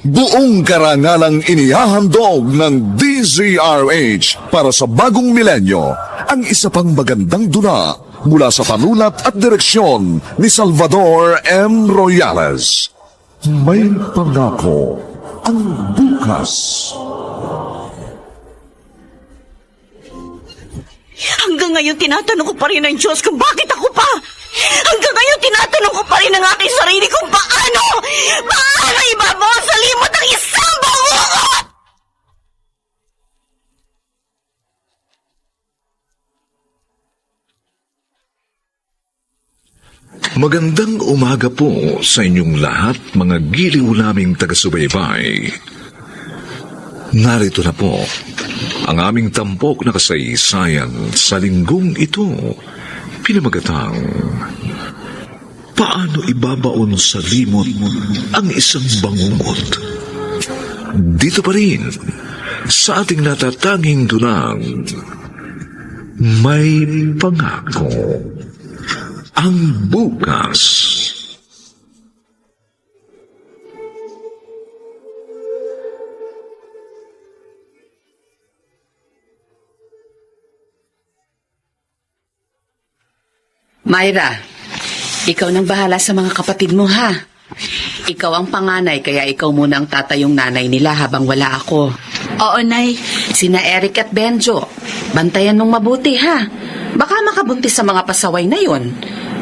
Buong karangalang inihahandog ng DZRH para sa bagong milenyo ang isa pang magandang dula mula sa panulat at direksyon ni Salvador M. Royales. May pangako ang bukas. Hanggang ngayon tinatanong ko pa rin ang Diyos kung bakit ako pa. Hanggang ngayon tinatanong ko pa rin ang aking sarili kung paano ibabaw sa limot ang isang bangungot! Magandang umaga po sa inyong lahat, mga giliw naming taga-subaybay. Narito na po ang aming tampok na kasaysayan sa linggong ito, pinamagatang Paano Ibabaon sa Limot ang Isang Bangungot? Dito pa rin sa ating natatanging dunang May Pangako ang Bukas. Myra, ikaw nang bahala sa mga kapatid mo, ha? Ikaw ang panganay, kaya ikaw muna ang tatayong nanay nila habang wala ako. Oo, Nay. Sina Eric at Benjo, bantayan mong mabuti, ha? Baka makabuntis sa mga pasaway na yon.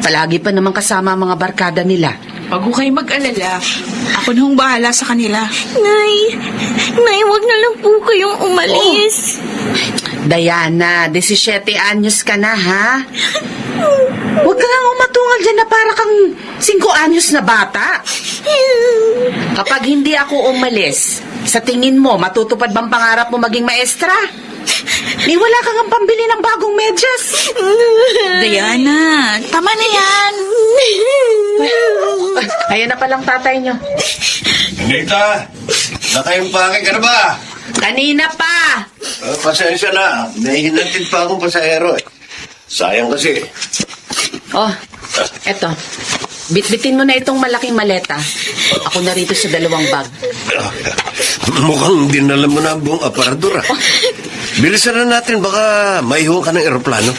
Palagi pa naman kasama ang mga barkada nila. Huwag ko kayo mag-alala. Ako na hong bahala sa kanila. Nay, wag na lang po kayong umalis. Diana, 17 anyos ka na, ha? Huwag ka lang umatungal dyan na para kang 5 anyos na bata. Kapag hindi ako umalis, sa tingin mo, matutupad bang pangarap mo maging maestra? Ni wala kang ang pambili ng bagong medyas. Diana, tama na yan. Ayan na palang tatay nyo. Nita, nakaimpake ka na ba? Kanina pa. Pasensya na, may hinatid pa akong pasahero eh. Sayang kasi. Oh, eto. Bitbitin mo na itong malaking maleta. Ako na rito sa 2 bag. Mukhang dinala mo na ang buong aparador ah. Bilisan na natin, baka maihuwang ka ng eroplano.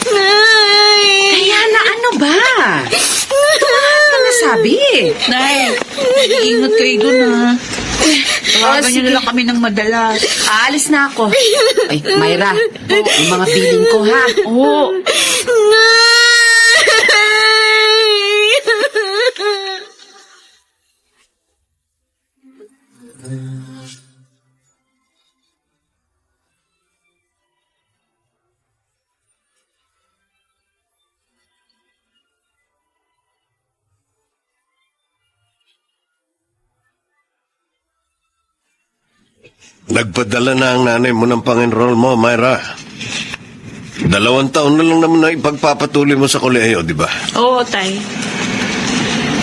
Kaya na ano ba? Ano nasabi? Nay, ingat kayo dun, ha. Tawagan niyo na lang kami ng madalas. Aalis na ako. Ay, Myra, yung mga bilin ko, ha? Oo. Nagpadala na ang nanay mo ng pang-enroll mo, Myra. 2 taon na lang naman na ipagpapatuloy mo sa kolehiyo, di ba? Oo, Tay.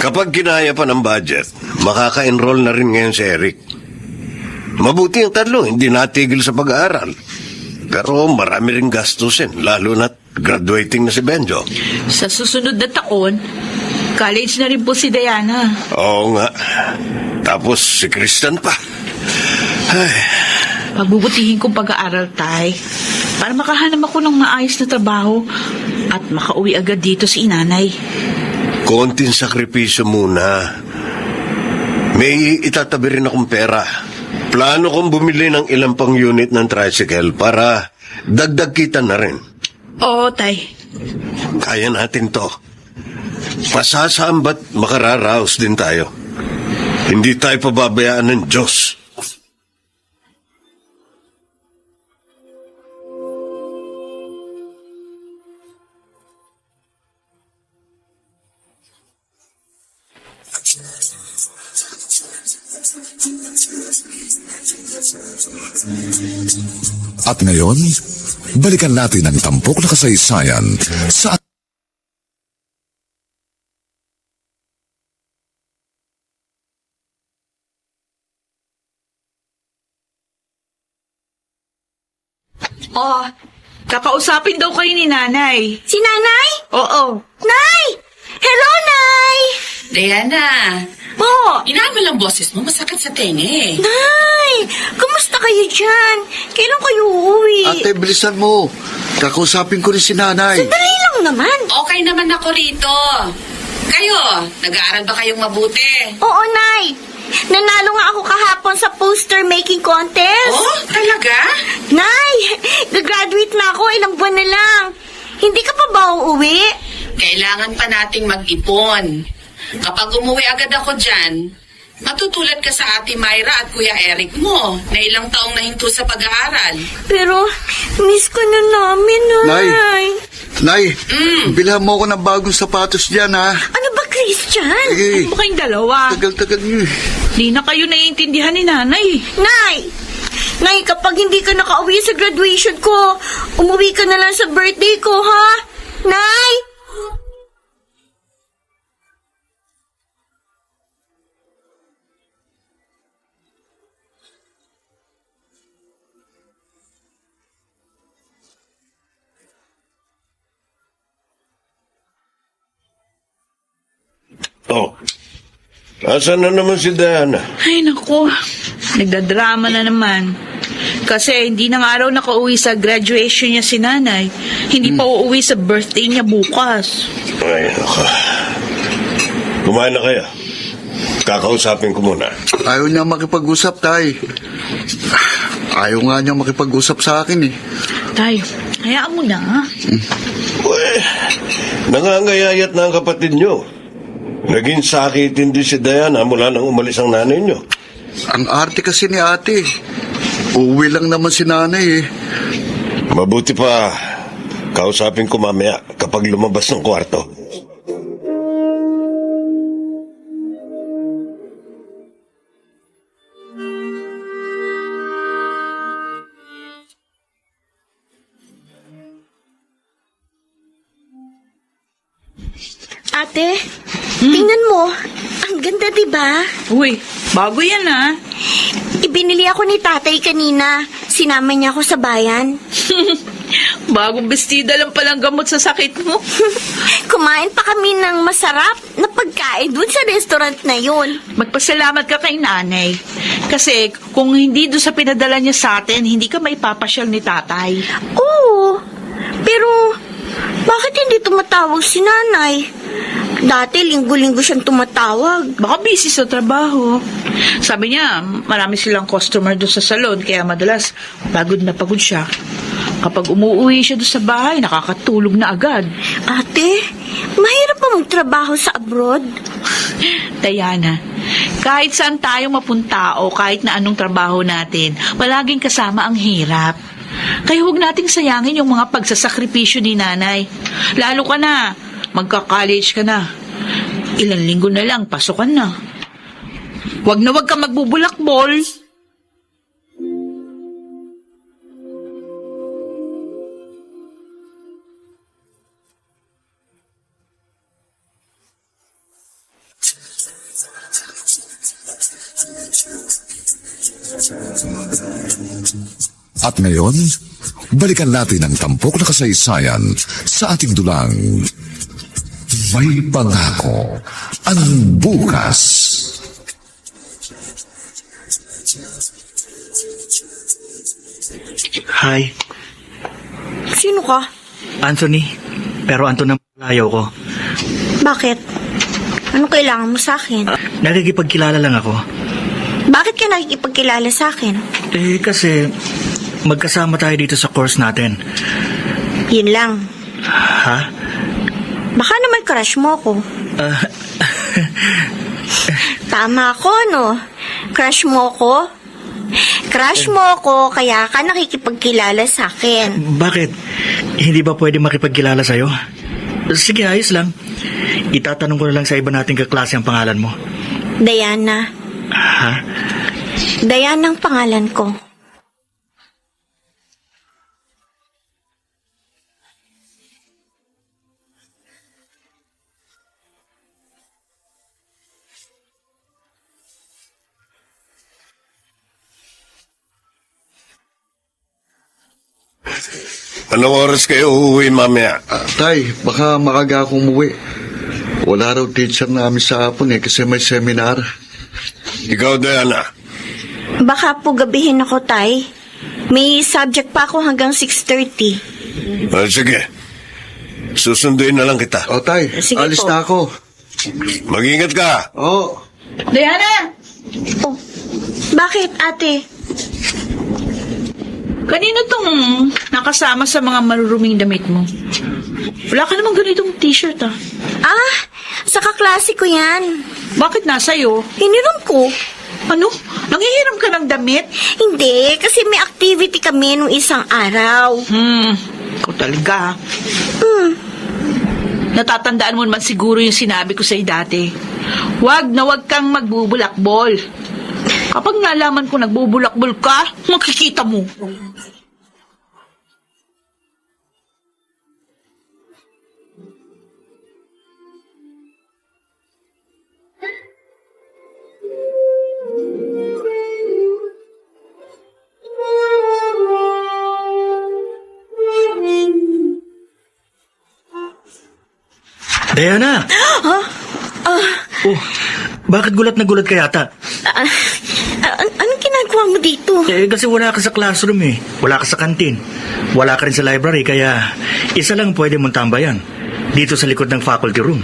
Kapag kinaya pa ng budget, makaka-enroll na rin ngayon si Eric. Mabuti ang 3, hindi natigil sa pag-aaral. Pero marami rin gastusin, lalo na't graduating na si Benjo. Sa susunod na taon, college na rin po si Diana. Oo nga. Tapos si Kristen pa. Ay, Pagbubutihin kong pag-aaral, Tay, para makahanap ako ng maayos na trabaho at makauwi agad dito si inanay. konting sakripisyo muna. May itatabi rin akong pera. Plano kong bumili ng ilang pang unit ng tricycle para dagdag kita na rin. Oo, Tay. Kaya natin to. Pasasambat makararaos din tayo. Hindi tayo pababayaan ng Diyos. At ngayon, balikan natin ang tampok na kasaysayan sa Oh, kakausapin daw kayo ni nanay. Si Nanay? Oo. Nay! Hello, Nay! Diana, po. Inaan mo lang boses mo, masakit sa tenga eh. Nay, kumusta kayo dyan? Kailan kayo uuwi? Ate, bilisan mo. Kakausapin ko rin si nanay. Dali lang naman. Okay naman ako rito. Kayo, nag-aaral ba kayong mabuti? Oo, Nay. Nanalo nga ako kahapon sa poster making contest. Oh, talaga? Nay, gagraduate na ako. Ilang buwan na lang. Hindi ka pa ba uuwi? Kailangan pa nating mag-ipon. Kapag umuwi agad ako dyan, matutulad ka sa Ate Myra at Kuya Eric mo na ilang taong nahinto sa pag-aaral. Pero, miss ko na namin, Nay. Nay, bilhan mo ako ng bagong sapatos dyan, ha? Ano ba, Christian? Eh, Ano ba kayong dalawa? tagal-tagal niyo eh. Di na kayo naiintindihan ni nanay. Nay, kapag hindi ka nakauwi sa graduation ko, umuwi ka na lang sa birthday ko, ha? Nay! Oh, asan na naman si Diana? Ay, naku. Nagdadrama na naman. Kasi hindi na nga raw nakauwi sa graduation niya si nanay. Hindi pa uuwi sa birthday niya bukas. Ay, naka. Kumain na kaya? Kakausapin ko muna. Ayaw niya makipag-usap, tay. Ayaw nga niya makipag-usap sa akin eh. Tay, hayaan mo na. Uy, nangangayayat na ang kapatid niyo. Naging sakitin din si Diana mula nang umalis ang nanay niyo. Ang arte kasi ni ate. Uuwi lang naman si nanay eh. Mabuti pa, kausapin ko mamaya kapag lumabas ng kwarto. Ate, tingnan mo. Ang ganda, diba? Uy, bago yan ah. Ibinili ako ni tatay kanina. Sinama niya ako sa bayan. Bagong bestida lang palang gamot sa sakit mo. Kumain pa kami ng masarap na pagkain dun sa restaurant na yun. Magpasalamat ka kay nanay. Kasi kung hindi doon sa pinadala niya sa atin, hindi ka maipapasyal ni tatay. Oo, pero bakit hindi tumatawag si nanay? Dati linggo-linggo siyang tumatawag. Baka busy sa trabaho. Sabi niya, marami silang customer doon sa salon, kaya madalas pagod na pagod siya. Kapag umuwi siya doon sa bahay, nakakatulog na agad. Ate, mahirap ba magtrabaho sa abroad? Diana, kahit saan tayo mapunta o kahit na anong trabaho natin, palaging kasama ang hirap. Kaya huwag nating sayangin yung mga pagsasakripisyo ni nanay. Lalo ka na, magka-college ka na. Ilang linggo na lang, pasukan na. Huwag na huwag ka magbubulakbol. At ngayon, balikan natin ang tampok na kasaysayan sa ating dulang May Pangako ang Bukas. Hi, Sino ka? Anthony. Pero Anton ang ayaw ko. Bakit? Ano kailangan mo sa akin? Nakikipagkilala lang ako. Bakit ka nakikipagkilala sa akin? Eh kasi magkasama tayo dito sa course natin. Yun lang. Ha? Baka naman crush mo ko. Ah, Tama ako, no? Crush mo ko? Crush mo ko, kaya ka nakikipagkilala sa akin. bakit? Hindi ba pwede makipagkilala sa'yo? Sige, ayos lang. Itatanong ko na lang sa iba nating kaklase ang pangalan mo. Diana. Ha? Diana ang pangalan ko. Anong oras kayo uuwi mamaya? Tay, baka makaga akong umuwi. Wala raw teacher namin sa hapon kasi may seminar. Ikaw, Diana. Baka po gabihin ako, Tay. May subject pa ako hanggang 6:30. Sige. Susunduin na lang kita. O tay, Sige alis po. na ako. Mag-ingat ka. Oo. Diana! Oh, bakit, ate? Kanino tong nakasama sa mga maruruming damit mo? Wala ka namang ganitong t-shirt ah. Ah, sa kaklase ko yan. Bakit nasa'yo? Hiniram ko. Ano? Nangihiram ka ng damit? Hindi, kasi may activity kami nung isang araw. Ikaw talaga. Natatandaan mo naman siguro yung sinabi ko sa'yo dati. Huwag na huwag kang magbubulakbol. Kapag nalaman ko nagbubulakbol ka, makikita mo. Diana! Oh, bakit gulat na gulat ka yata? Anong ginagawa mo dito? Kasi wala ka sa classroom eh. Wala ka sa kantin. Wala ka rin sa library, kaya isa lang pwede mong tambayan. Dito sa likod ng faculty room.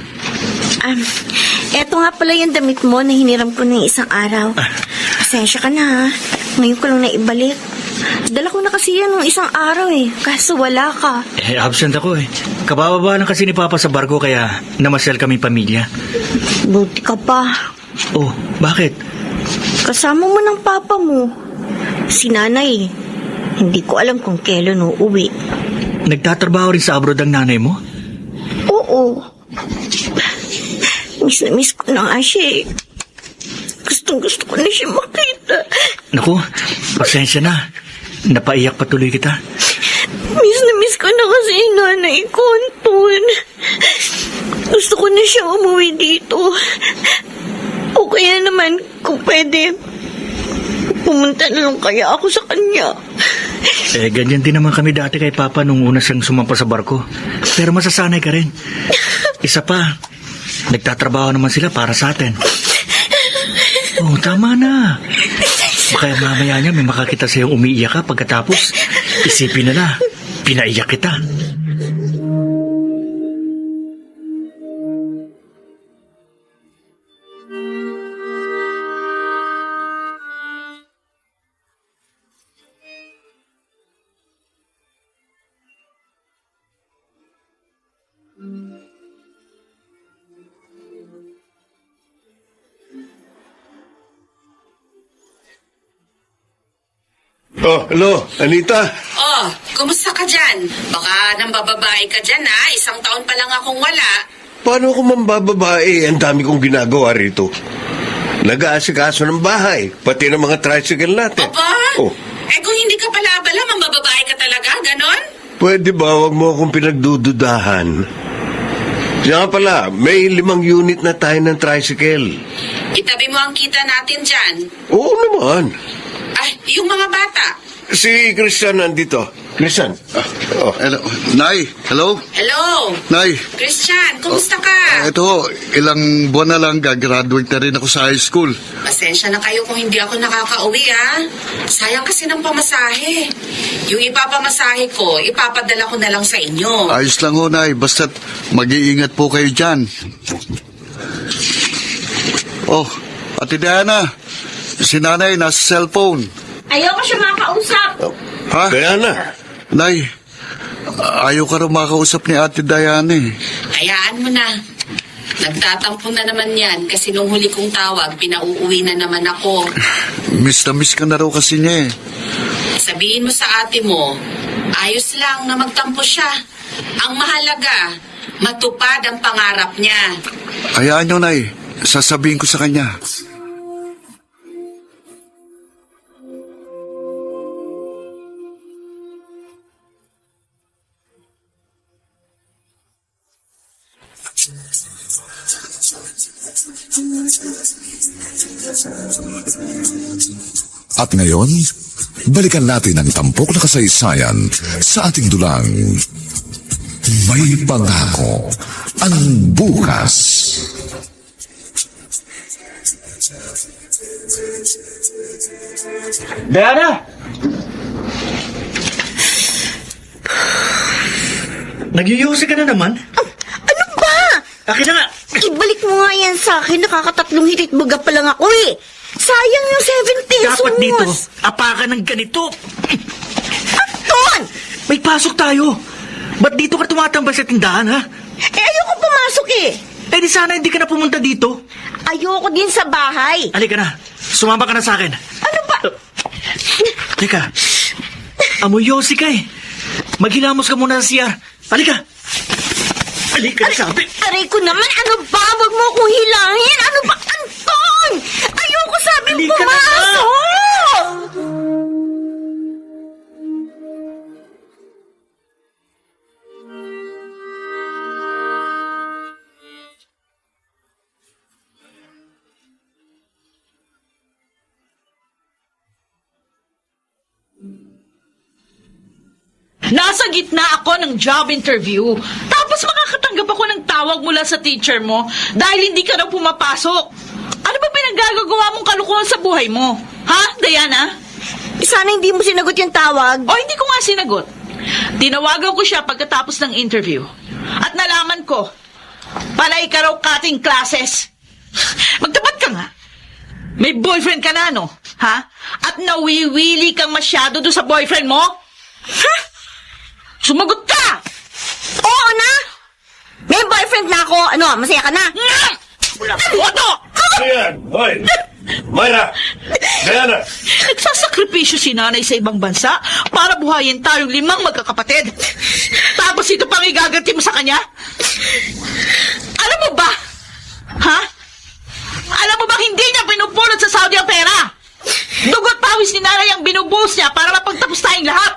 Eto nga pala yung damit mo na hiniram ko ng isang araw. Pasensya ka na ha. Ngayon ko lang naibalik. Dala ko na kasi yan nung isang araw eh. Kaso wala ka. Absent ako eh. Kabababa lang kasi ni Papa sa barko, kaya namasyal kami pamilya. Buti ka pa. Oh, bakit? Kasama mo ng papa mo. Si nanay. Hindi ko alam kung kailan uuwi. Nagtatrabaho rin sa abroad ang nanay mo? Oo. Miss na miss ko na nga siya eh. Gustong-gusto ko na siya makita. Naku, pasensya na. Napaiyak patuloy kita. Miss na miss ko na kasi yung nanay ko, Anton. Gusto ko na siya umuwi dito. O kaya naman, kung pwede, pumunta na lang kaya ako sa kanya. Ganyan din naman kami dati kay Papa nung una siyang sumampa sa barko. Pero masasanay ka rin. Isa pa, nagtatrabaho naman sila para sa atin. Oh, tama na. Kaya mamaya niya may makakita sa'yo umiiyak ka pagkatapos isipin nila, pinaiyak kita. Oh, hello, Anita. Oh, kumusta ka dyan? Baka nang bababae ka dyan ha? Isang taon pa lang akong wala. Paano ako mambababae? Ang dami kong ginagawa rito. Nag-aasikaso ng bahay, pati ng mga tricycle natin. Aba? Oh, Kung hindi ka pala abala, mambababae ka talaga, ganon? pwede ba wag mo akong pinagdududahan? Siya nga pala, may 5 unit na tayo ng tricycle. Itabi mo ang kita natin dyan. Oo naman. Ay, yung mga bata. Si Christian nandito. Christian. Oh. Hello. Nay, hello? Hello? Nay, Christian, kumusta ka? ito, ilang buwan na lang gagraduate na rin ako sa high school. Pasensya na kayo kung hindi ako nakakauwi, ha? Sayang kasi ng pamasahe. Yung ipapamasahe ko, ipapadala ko na lang sa inyo. Ayos lang ho, Nay. Basta't mag-iingat po kayo dyan. Oh, Ate Diana, si Nanay nasa cellphone. Ayaw ko siya makausap. Ha? Kaya na. Nay, ayaw ka rin makausap ni Ate Diana eh. Hayaan mo na. Nagtatampo na naman yan kasi nung huli kong tawag, pinauuwi na naman ako. Miss na miss ka na raw kasi niya eh. Sabihin mo sa ate mo, ayos lang na magtampo siya. Ang mahalaga, matupad ang pangarap niya. Hayaan nyo, Nay. Sasabihin ko sa kanya. At ngayon, balikan natin ang tampok na kasaysayan sa ating dulang May Pangako ang Bukas. Diana! Nagyuyusi ka na naman? Ano ba? Akin na nga! Ibalik mo nga yan sa akin. Nakakatatlong hirit baga pa lang ako eh. Sayang yung 7 pesos. Dapat dito, apakan ng ganito. Ton! May pasok tayo. Ba't dito ka tumatambay sa tindahan, ha? Eh, ayoko pumasok eh. Eh di sana hindi ka na pumunta dito. Ayoko din sa bahay. Halika na, sumama ka na sa akin. Ano ba? Teka, amoy yosi ka eh. Maghilamos ka muna sa CR. Halika. Halika na sabi. Aray ko naman, ano ba? Huwag mo akong hilahin. Ano ba, Anton? Ayoko sabing Halika na nga. pumasok. Nasa gitna ako ng job interview. Tapos makakatanggap ako ng tawag mula sa teacher mo dahil hindi ka raw pumapasok. Ano ba pinagagagawa mong kalukuhan sa buhay mo? Ha, Diana? Sana hindi mo sinagot yung tawag. O hindi ko nga sinagot. Tinawagan ko siya pagkatapos ng interview. At nalaman ko, panay ka raw cutting classes. Magtapat ka nga. May boyfriend ka na, no? Ha? At nawiwili kang masyado doon sa boyfriend mo? Ha? Sumagot ka! Oo na! May boyfriend na ako. Ano, masaya ka na? Wala ka boto! Ayan! Hoy! Myra! Diana! Nagsasakripisyo si nanay sa ibang bansa para buhayin tayong 5 magkakapatid. Tapos ito pang igaganti mo sa kanya? Alam mo ba? Ha? Alam mo ba hindi niya pinupulot sa Saudi ang pera? Dugot pawis ni nanay ang binubuhos niya para mapagtapos tayong lahat.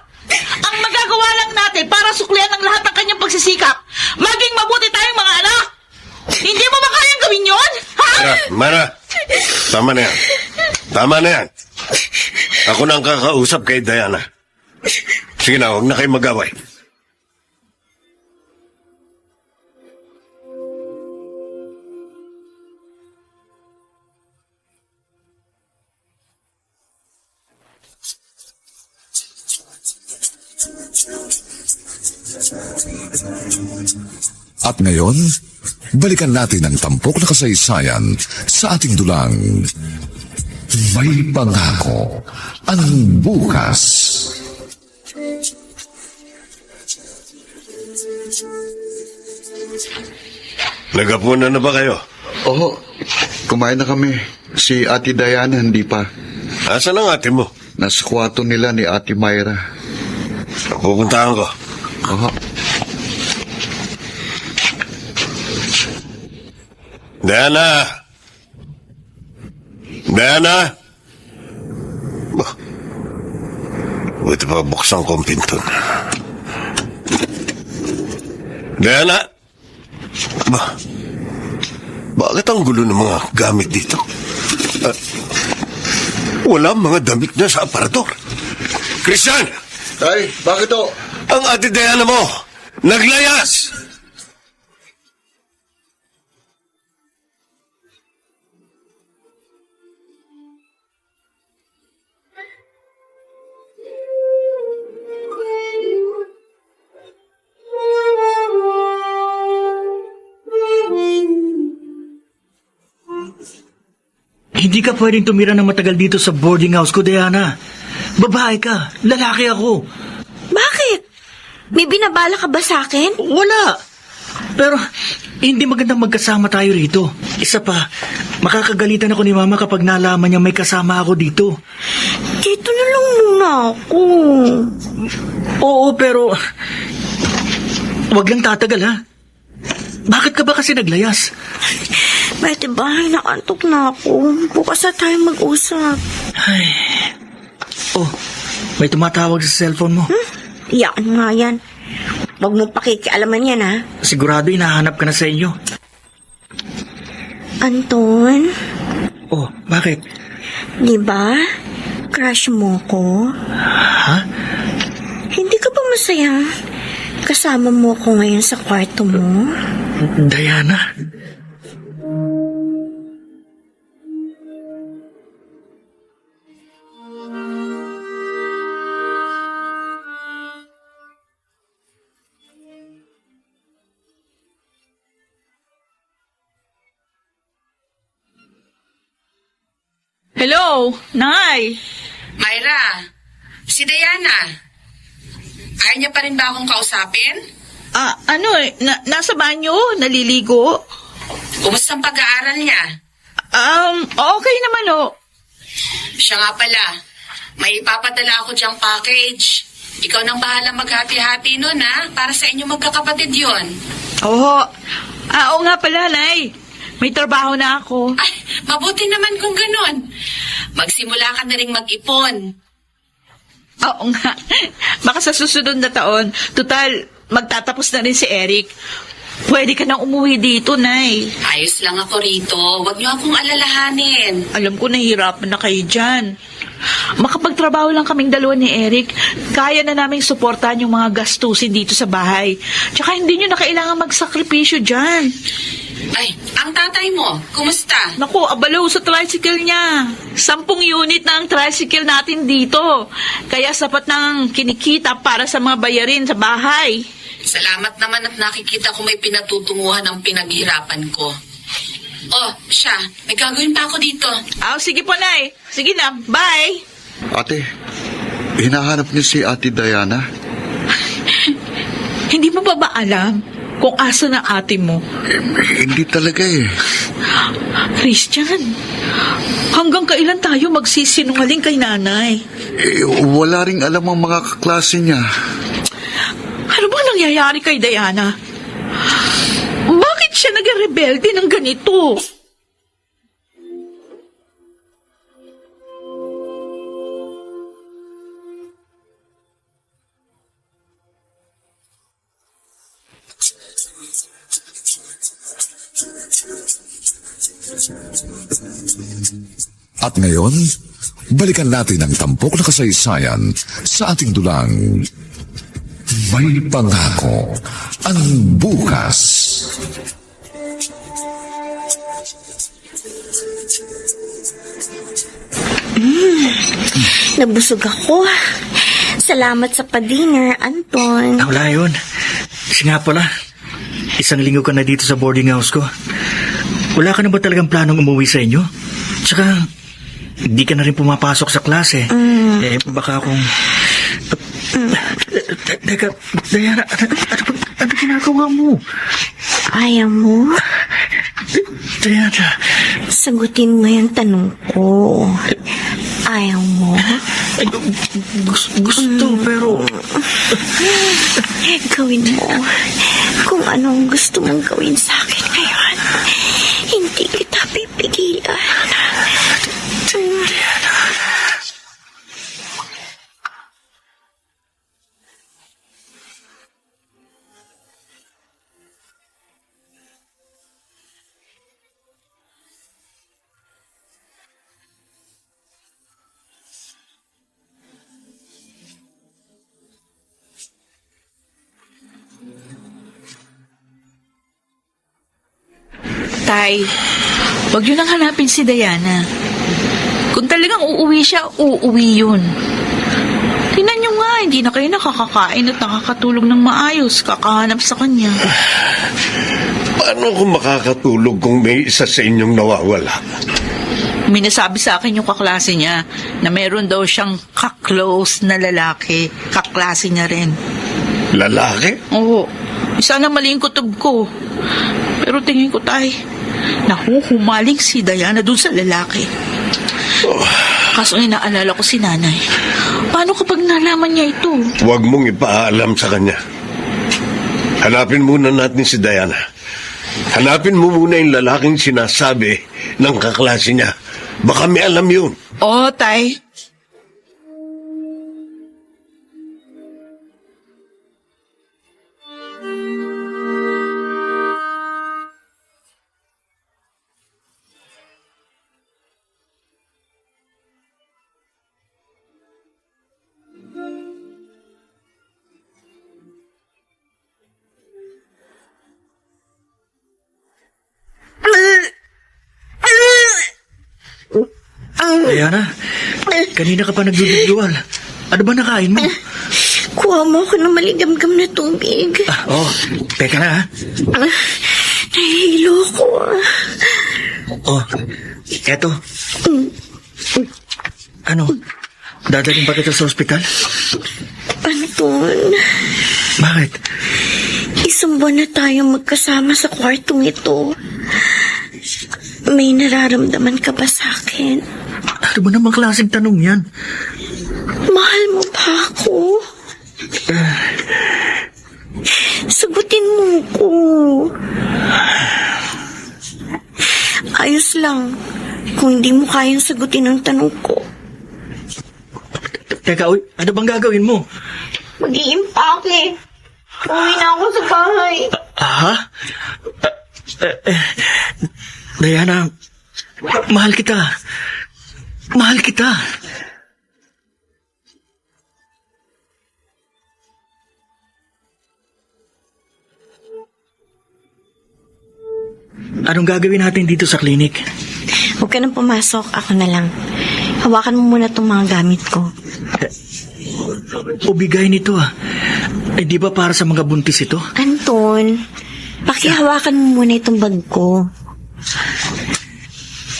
Ang magagawa lang natin para suklian ang lahat ng kanyang pagsisikap. Maging mabuti tayong mga anak. Hindi mo ba kayang gawin yun? Ha? Myra! Tama na yan. Tama na yan. Ako na ang kakausap kay Diana. Sige na, huwag na kayo mag-away. At ngayon, balikan natin ang tampok na kasaysayan sa ating dulang May Pangako ang Bukas. Nagapunan na ba kayo? Oo, kumain na kami. Si Ate Diana hindi pa. Asan ang ate mo? Nasa kwarto nila ni Ate Myra. Pupuntahan ko. Oo. Diana! Diana! Bah, buti pa buksan ko ang pinto. Diana! Bah, bakit ang gulo ng mga gamit dito? Wala mga damit na sa aparador. Christian! Tay, bakit to? Ang ate Diana mo, naglayas! Hindi ka pwedeng tumira ng matagal dito sa boarding house ko, Diana. Babae ka, lalaki ako. Bakit? May binabala ka ba sa akin? Wala. Pero, hindi magandang magkasama tayo rito. Isa pa, makakagalitan ako ni Mama kapag nalaman niya may kasama ako dito. Dito na lang muna ako. Oo, pero... Wag lang tatagal, ha? Bakit ka ba kasi naglayas? Pwede ba? Nakantok na ako. Bukas na tayo mag-usap. Ay... Oh, may tumatawag sa cellphone mo. Iyakan nga yan. Huwag mong pakikialaman yan, ha? Sigurado hinahanap ka na sa inyo. Anton, Oh, bakit? di ba? Crush mo ko? Ha? Hindi ka ba masaya? Kasama mo ko ngayon sa kwarto mo? Diana? Hello, Nay. Myra, si Diana. Ayaw niya pa rin ba akong kausapin? Nasa banyo, naliligo. Kumusta ang pag-aaral niya? Okay naman Siya nga pala, may ipapadala ako diyang package. Ikaw nang bahala maghati-hati nun, ha? Para sa inyo magkakapatid yun. Oo nga pala, Nay. May trabaho na ako. Ay, mabuti naman kung ganun. Magsimula ka na rin mag-ipon. Oo nga. Baka sa susunod na taon, total, magtatapos na rin si Eric. Pwede ka nang umuwi dito, Nay. Ayos lang ako rito. Huwag niyo akong alalahanin. Alam ko nahihirapan na kayo dyan. Makapagtrabaho lang kaming dalawa ni Eric, kaya na naming suportahan yung mga gastusin dito sa bahay. Tsaka hindi nyo na kailangan magsakripisyo dyan. Ay, ang tatay mo, kumusta? Naku, abalaw sa tricycle niya. 10 unit na ang tricycle natin dito. Kaya sapat ng kinikita para sa mga bayarin sa bahay. Salamat naman at nakikita ko may pinatutunguhan ang pinaghirapan ko. Oh, siya, may gagawin pa ako dito. Sige po, Nay. Sige na, bye. Ate, hinahanap niyo si Ate Diana? Hindi mo ba alam kung asa na ate mo? Hindi talaga eh. Christian, hanggang kailan tayo magsisinungaling kay nanay? Wala ring alam ang mga kaklase niya. Ano ba nangyayari kay Diana? Bakit siya nag-rebelde ng ganito? At ngayon, balikan natin ang tampok na kasaysayan sa ating dulang May Pangako ang Bukas. Nabusog ako. Salamat sa pa-dinner, Anton. Wala yun. Kasi nga pala, 1 linggo ka na dito sa boarding house ko. Wala ka na ba talagang planong umuwi sa inyo? Tsaka, hindi ka na rin pumapasok sa klase. Baka kung... Teka, Diana, ano ginagawa mo? Ayaw mo? Diana... Sagutin mo yung tanong ko. Ayaw mo? Gusto, pero... Gawin mo kung anong gusto mong gawin sa akin ngayon. Hindi kita pipigilan. Tay, wag yun ang hanapin si Diana. Kung talagang uuwi siya, uuwi yun. Tingnan nyo nga, hindi na kayo nakakakain at nakakatulog ng maayos, kakahanap sa kanya. Paano ako makakatulog kung may isa sa inyong nawawala? May nasabi sa akin yung kaklase niya na meron daw siyang kaklose na lalaki, kaklase niya rin. Lalaki? Oo, isa na mali yung kutob ko. Pero tingin ko, Tay, nahuhumaling si Diana dun sa lalaki. Kaso inaalala ko si nanay. Paano kapag nalaman niya ito? Huwag mong ipaalam sa kanya. Hanapin muna natin si Diana. Hanapin mo muna yung lalaking sinasabi ng kaklase niya. Baka may alam yun. Oo, Tay. Diana, kanina ka pa nagdudugdual. Ano ba nakain mo? Kuha mo ako ng maligamgam na tubig. Teka na ha. Nahihilo ko. Eto. Ano? Dadalhin ba kita sa ospital? Anton, Bakit? isang buwan na tayo magkasama sa kwartong ito. May nararamdaman ka ba sa akin? Ano ba namang klaseng tanong yan? Mahal mo ba ako? Sagutin mo ko. Ayos lang kung hindi mo kayang sagutin ang tanong ko. Teka, uy, ano bang gagawin mo? Mag-iimpake. Uwi na ako sa bahay. Ha? Diana, mahal kita. Mahal kita. Anong gagawin natin dito sa klinik? Huwag ka nang pumasok. Ako na lang. Hawakan mo muna itong mga gamit ko. O bigay nito ah. Eh di ba para sa mga buntis ito? Anton, pakihawakan mo muna itong bag ko.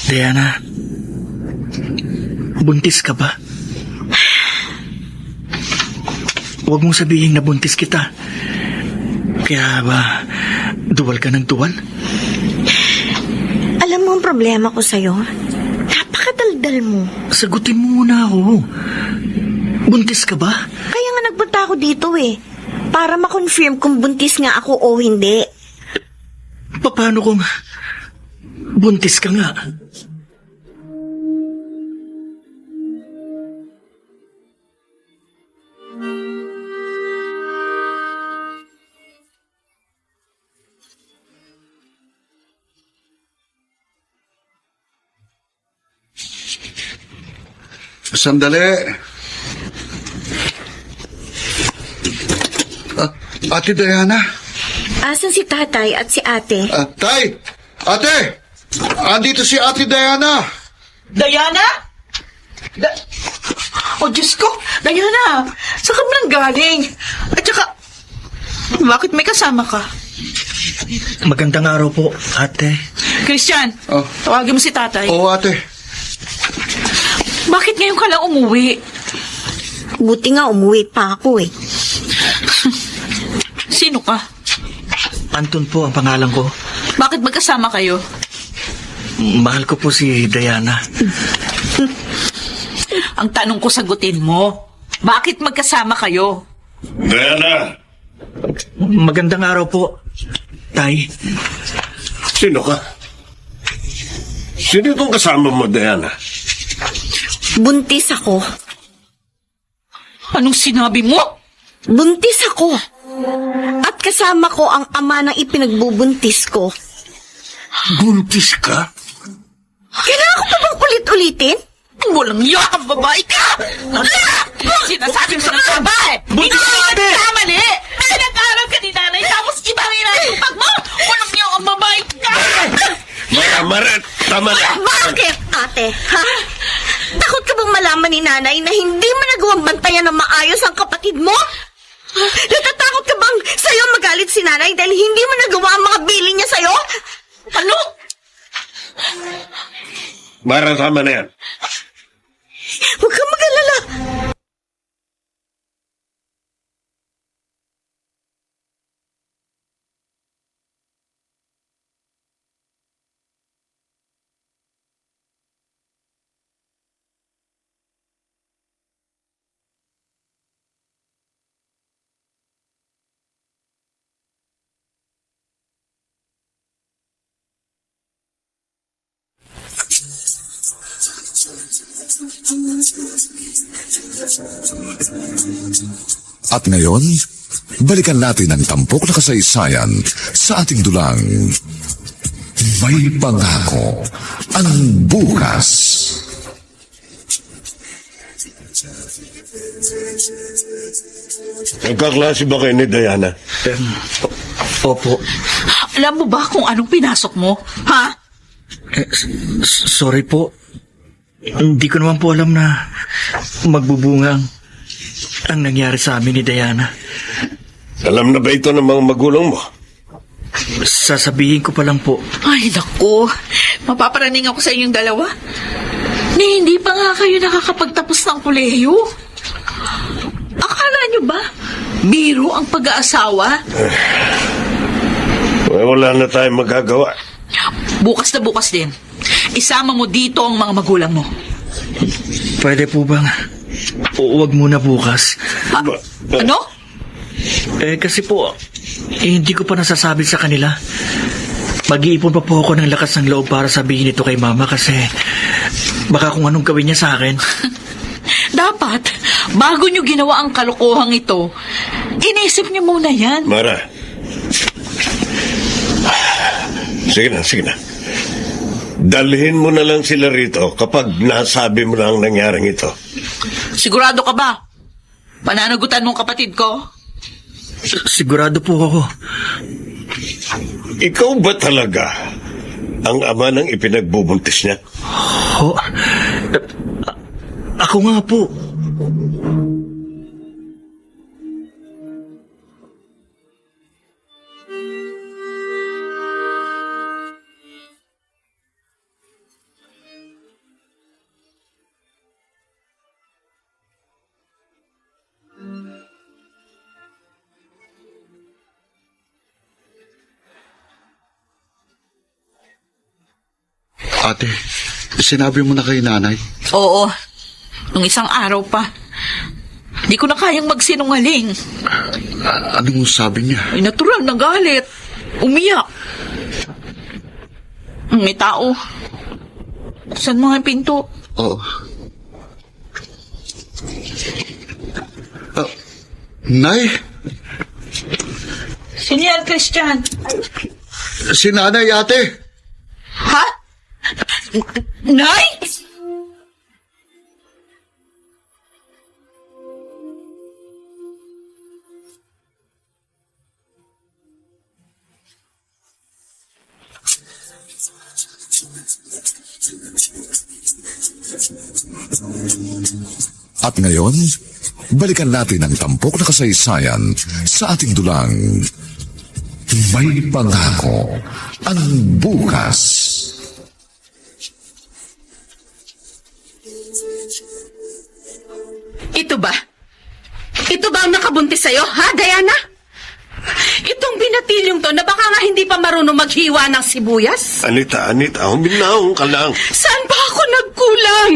Diana, buntis ka ba? Huwag mong sabihin na buntis kita. Kaya ba, duwal ka ng duwal? Alam mo ang problema ko sa'yo? Napakadaldal mo. Sagutin mo muna ako. Buntis ka ba? Kaya nga nagpunta ako dito eh. Para ma-confirm kung buntis nga ako o hindi. Paano kung buntis ka nga? Sandali. Ate Diana. Asan si tatay at si ate? Tay! Ate! Andito si Ate Diana. Diana? Oh, Diyos ko! Diana! Saan ka ba nang galing? At saka, bakit may kasama ka? Magandang araw po, ate. Christian, Oh. tawagin mo si tatay. Oo, ate. Bakit ngayon ka lang umuwi? Buti nga umuwi pa ako eh. Sino ka? Anton po ang pangalan ko. Bakit magkasama kayo? Mahal ko po si Diana. Ang tanong ko sagutin mo. Bakit magkasama kayo? Diana, Magandang araw po, Tay. sino ka? Sino itong kasama mo, Diana? Buntis ako. Anong sinabi mo? Buntis ako. At kasama ko ang ama ng ipinagbubuntis ko. Buntis ka? Kailangan ko pa bang ulit-ulitin? Walang yakang babae ka! Sinasabi ko ng babae! Hindi ka nagkamali! Nag-aaral ka ni nanay tapos iba rin ang tupag mo! Walang yakang babae ka! Maret, tama na. Bakit, ate? Ha? Takot ka bang malaman ni nanay na hindi mo nagawang bantayan ng maayos ang kapatid mo? Natatakot ka bang sa'yo magalit si nanay dahil hindi mo nagawa ang mga bilin niya sa'yo? Ano? Mara, tama na yan. Huwag kang mag-alala. At ngayon, balikan natin ang tampok na kasaysayan sa ating dulang. May pangako ang bukas. Nagkaklase ba kayo ni Diana? Opo. Alam mo ba kung anong pinasok mo? Ha? Sorry po. Hindi ko naman po alam na magbubungang ang nangyari sa amin ni Diana. Alam na ba ito ng mga magulang mo? Sasabihin ko pa lang po. Ay, naku. Mapaparaning ako sa inyong dalawa. Ni hindi pa nga kayo nakakapagtapos ng kolehiyo. Akala nyo ba, biro ang pag-aasawa? Wala na tayong magagawa. Bukas na bukas din. Isama mo dito ang mga magulang mo. Pwede po bang huwag muna bukas? Ano? Kasi po, hindi ko pa nasasabi sa kanila. Mag-iipon pa po ako ng lakas ng loob para sabihin ito kay Mama kasi baka kung anong gawin niya sa akin. Dapat, bago nyo ginawa ang kalokohang ito, inisip nyo muna yan. Mara. Sige na. Dalhin mo na lang sila rito kapag nasabi mo na ang nangyaring ito. Sigurado ka ba? Pananagutan mong kapatid ko? Sigurado po ako. Ikaw ba talaga ang ama ng ipinagbubuntis niya? Ho? Ako nga po. Ate, sinabi mo na kay nanay? Oo. Nung isang araw pa. Di ko na kayang magsinungaling. Anong sabi niya? Ay, natural na galit. Umiyak. May tao. Saan mga pinto? Oh. Nay, Sino yan, Christian? si nanay ate. Ha? Nay? At ngayon, balikan natin ang tampok na kasaysayan sa ating dulang May Pangako ang Bukas. Ito ba? Ito ba ang nakabuntis sa'yo, ha, Diana? Itong binatilyong to na baka nga hindi pa marunong maghiwa ng sibuyas? Anita, huminahon ka lang. Saan ba ako nagkulang?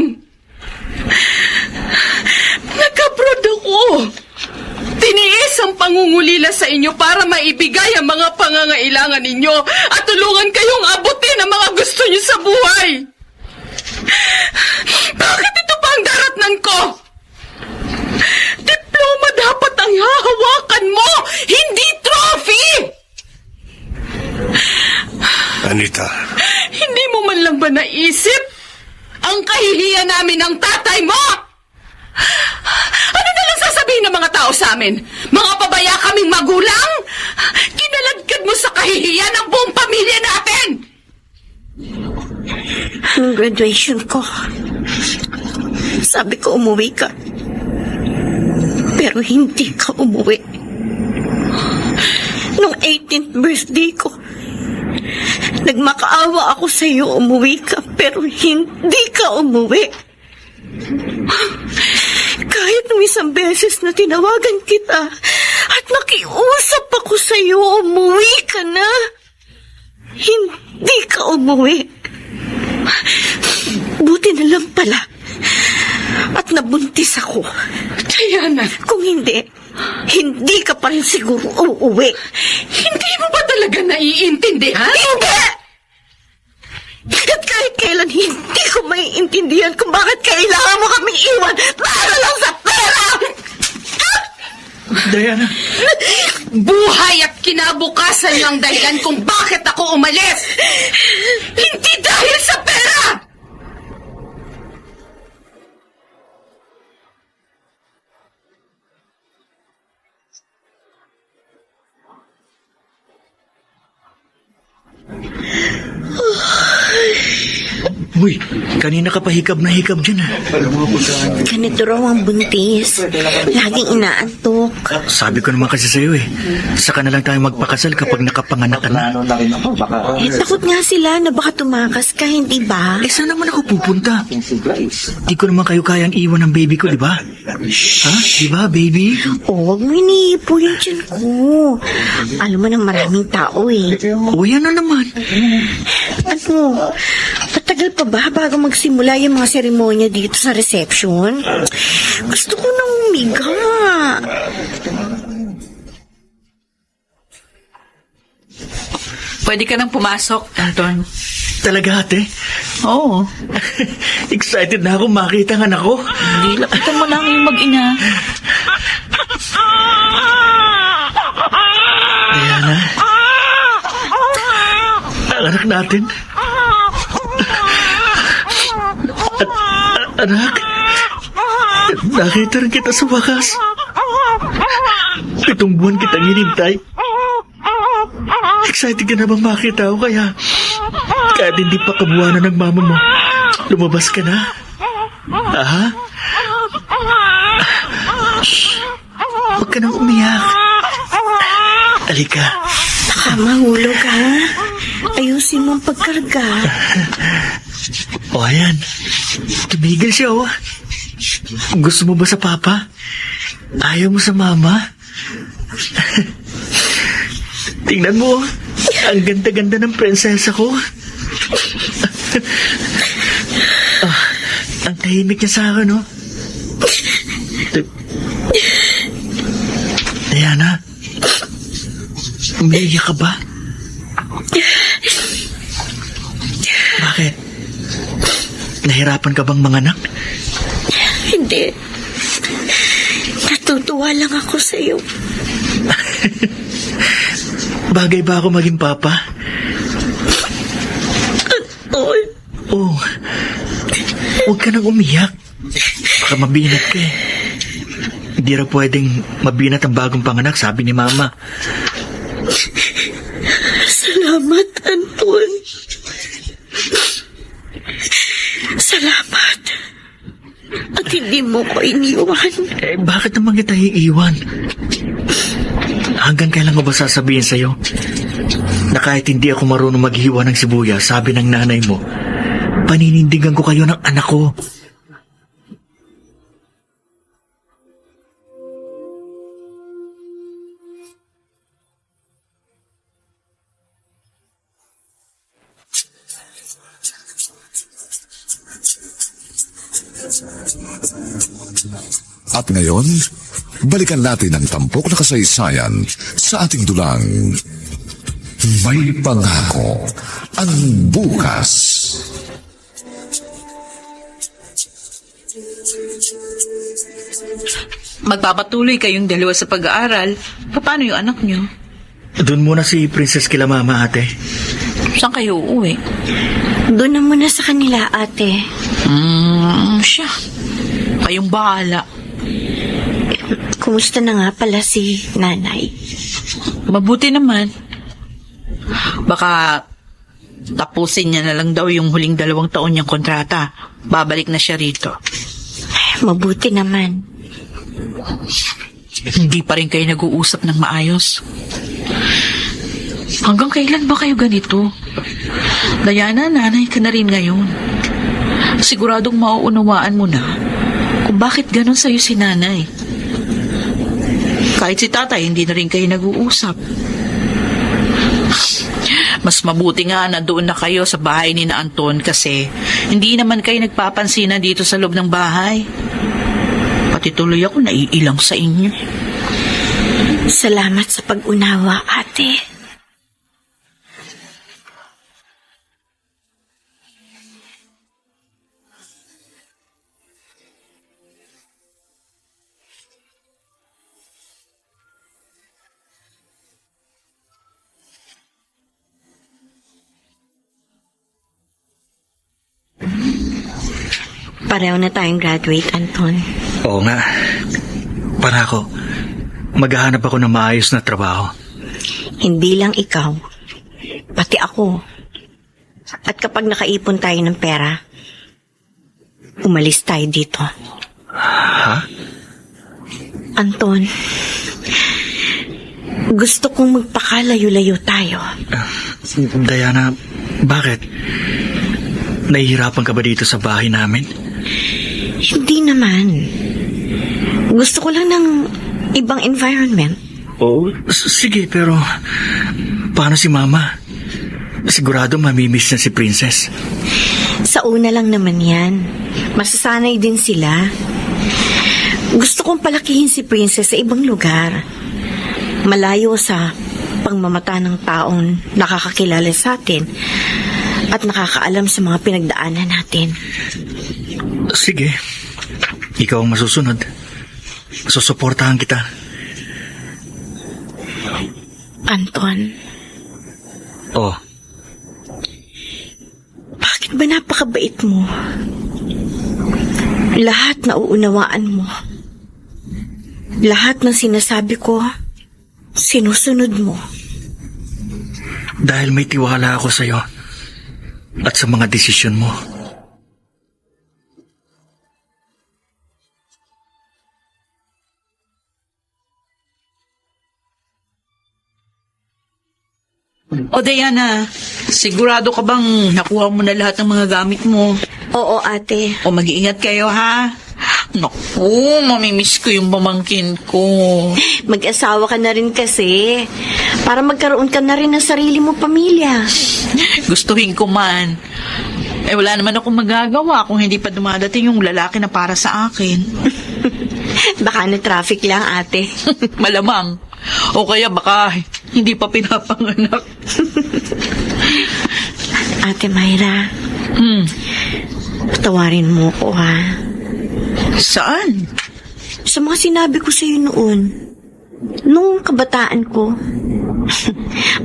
Nag-abroad ako. Tiniis ang pangungulila sa inyo para maibigay ang mga pangangailangan ninyo at tulungan kayong abutin ang mga gusto niyo sa buhay. Bakit ito pa ang daratnan ko? Diploma dapat ang hahawakan mo, hindi trophy! Anita, Hindi mo man lang ba naisip ang kahihiyan namin ng tatay mo? Ano na lang sasabihin ng mga tao sa amin? Mga pabaya kaming magulang? Kinaladkad mo sa kahihiyan ng buong pamilya natin! Nung graduation ko, sabi ko umuwi ka. Pero hindi ka umuwi. Nung 18th birthday ko, nagmakaawa ako sa iyo, umuwi ka, pero hindi ka umuwi. Kahit nung isang beses na tinawagan kita at nakiusap ako sa iyo, umuwi ka na. Hindi ka umuwi. Buti na lang pala. At nabuntis ako. Diana, Kung hindi ka pa rin siguro uuwi. hindi mo ba talaga naiintindihan? Hindi! At kahit kailan hindi ko maiintindihan kung bakit kailangan mo kaming iwan para lang sa pera! Diana, Buhay at kinabukasan lang dahilan kung bakit ako umalis! Hindi dahil sa pera! Uy, kanina ka pa hikab na hikab dyan ah. Ganito raw ang buntis. Laging inaantok. Sabi ko naman kasi sa'yo eh. Saka na lang tayo magpakasal kapag nakapanganak ka na. Takot nga sila na baka tumakas ka, hindi ba? Eh, saan naman ako pupunta? Di ko naman kayo kayang iwan ng baby ko, di ba? Ha? Di ba, baby? Oh, huwag mo iniipo yung tiyan ko. Alam mo nang maraming tao eh. O, yan na naman. Ano? Patagal pa ba bago magsimula yung mga seremonya dito sa reception? Gusto ko nang umiga. Pwede ka nang pumasok, Anton. Talaga, ate? Oo. Excited na ako makita ang anak ko. Hindi, lapitan mo lang yung mag-ina. Diana. Ang anak natin. Anak. Nakita rin kita sa wakas. Itong buwan kitang hinintay. Excited ka na bang makita ako kaya kahit hindi pa kabuwanan ng mama mo, lumabas ka na? Aha? Shh. Huwag ka nang umiyak. Halika. Baka mahulog ha. Ayusin mo ang pagkarga. O ayan. Tumigil siya oh. Gusto mo ba sa papa? Ayaw mo sa mama? Tingnan mo. Ang ganda-ganda ng prinsesa ko. Ang tahimik niya sa akin, no? Diana, umiiyak ka ba? Bakit? Nahirapan ka bang manganak? Hindi. Natutuwa lang ako sa'yo. Bagay ba ako maging papa? Anton. Oh, huwag ka nang umiyak. Baka mabinat ka eh. Hindi raw pwedeng mabinat ang bagong panganak, sabi ni mama. Salamat, Anton. Salamat. At hindi mo ko iniwan. Eh, bakit naman kita iiwan? Hanggang kailan ko ba sasabihin sa'yo? Na kahit hindi ako marunong maghiwa ng sibuyas, sabi ng nanay mo, paninindigan ko kayo ng anak ko. At ngayon, balikan natin ang tampok na kasaysayan sa ating dulang May Pangako ang Bukas. Magpapatuloy kayong dalawa sa pag-aaral. Paano yung anak nyo? Doon muna si Princess kila mama, ate. Saan kayo uuwi? Doon na muna sa kanila, ate. Siya. Kayong bahala. Kumusta na nga pala si nanay? Mabuti naman. Baka tapusin niya na lang daw yung huling 2 taon niyang kontrata. Babalik na siya rito. Mabuti naman. Hindi pa rin kayo nag-uusap ng maayos. Hanggang kailan ba kayo ganito? Diana, nanay ka na rin ngayon. Siguradong mauunawaan mo na kung bakit ganon sa'yo si nanay. Kahit si tatay, hindi na rin kayo nag-uusap. Mas mabuti nga na doon na kayo sa bahay ni na Anton kasi hindi naman kayo nagpapansinan dito sa loob ng bahay. Pati tuloy ako naiilang sa inyo. Salamat sa pag-unawa, ate. Pareho na tayong graduate, Anton. Oo nga. Para ako, maghahanap ako ng maayos na trabaho. Hindi lang ikaw, pati ako. At kapag nakaipon tayo ng pera, umalis tayo dito. Ha? Anton, gusto kong magpakalayo-layo tayo. Diana, bakit? Nahihirapan ka ba dito sa bahay namin? Hindi naman. Gusto ko lang ng ibang environment. Oo. Sige, pero paano si Mama? Sigurado mamimiss na si Princess. Sa una lang naman yan. Masasanay din sila. Gusto kong palakihin si Princess sa ibang lugar. Malayo sa pangmamata ng taong nakakakilala sa atin at nakakaalam sa mga pinagdaanan natin. Sige. Ikaw ang masusunod. Susuportahan kita. Anton, Oh, bakit ba napakabait mo? Lahat na uunawaan mo. Lahat ng sinasabi ko, sinusunod mo. dahil may tiwala ako sa'yo at sa mga desisyon mo. O Diana, sigurado ka bang nakuha mo na lahat ng mga gamit mo? Oo, ate. O mag-iingat kayo, ha? Naku, mamimiss ko yung pamangkin ko. Mag-asawa ka na rin kasi. Para magkaroon ka na rin ng sarili mo pamilya. Gustuhin ko man. Eh, wala naman akong magagawa kung hindi pa dumadating yung lalaki na para sa akin. Baka na traffic lang, ate. Malamang. O kaya baka hindi pa pinapanganak. Ate Myra, Hmm, patawarin mo ko, ha? saan? Sa mga sinabi ko sa'yo noon, nung kabataan ko,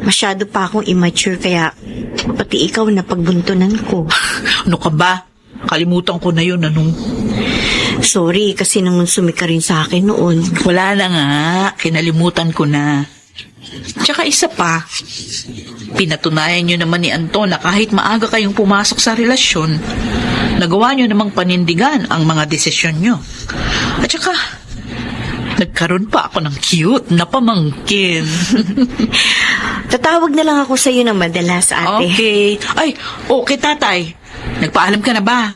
masyado pa akong immature kaya pati ikaw na pagbuntunan ko. Ano ka ba? Kalimutan ko na yun, anong... Sorry kasi nangunsumi ka rin sa akin noon. Wala na nga, kinalimutan ko na. Tsaka isa pa, pinatunayan nyo naman ni Anton na kahit maaga kayong pumasok sa relasyon, nagawa nyo namang panindigan ang mga desisyon nyo. At tsaka, nagkaroon pa ako ng cute na pamangkin. Tatawag na lang ako sa'yo ng madalas, ate. Okay. Ay, okay tatay. Nagpaalam ka na ba?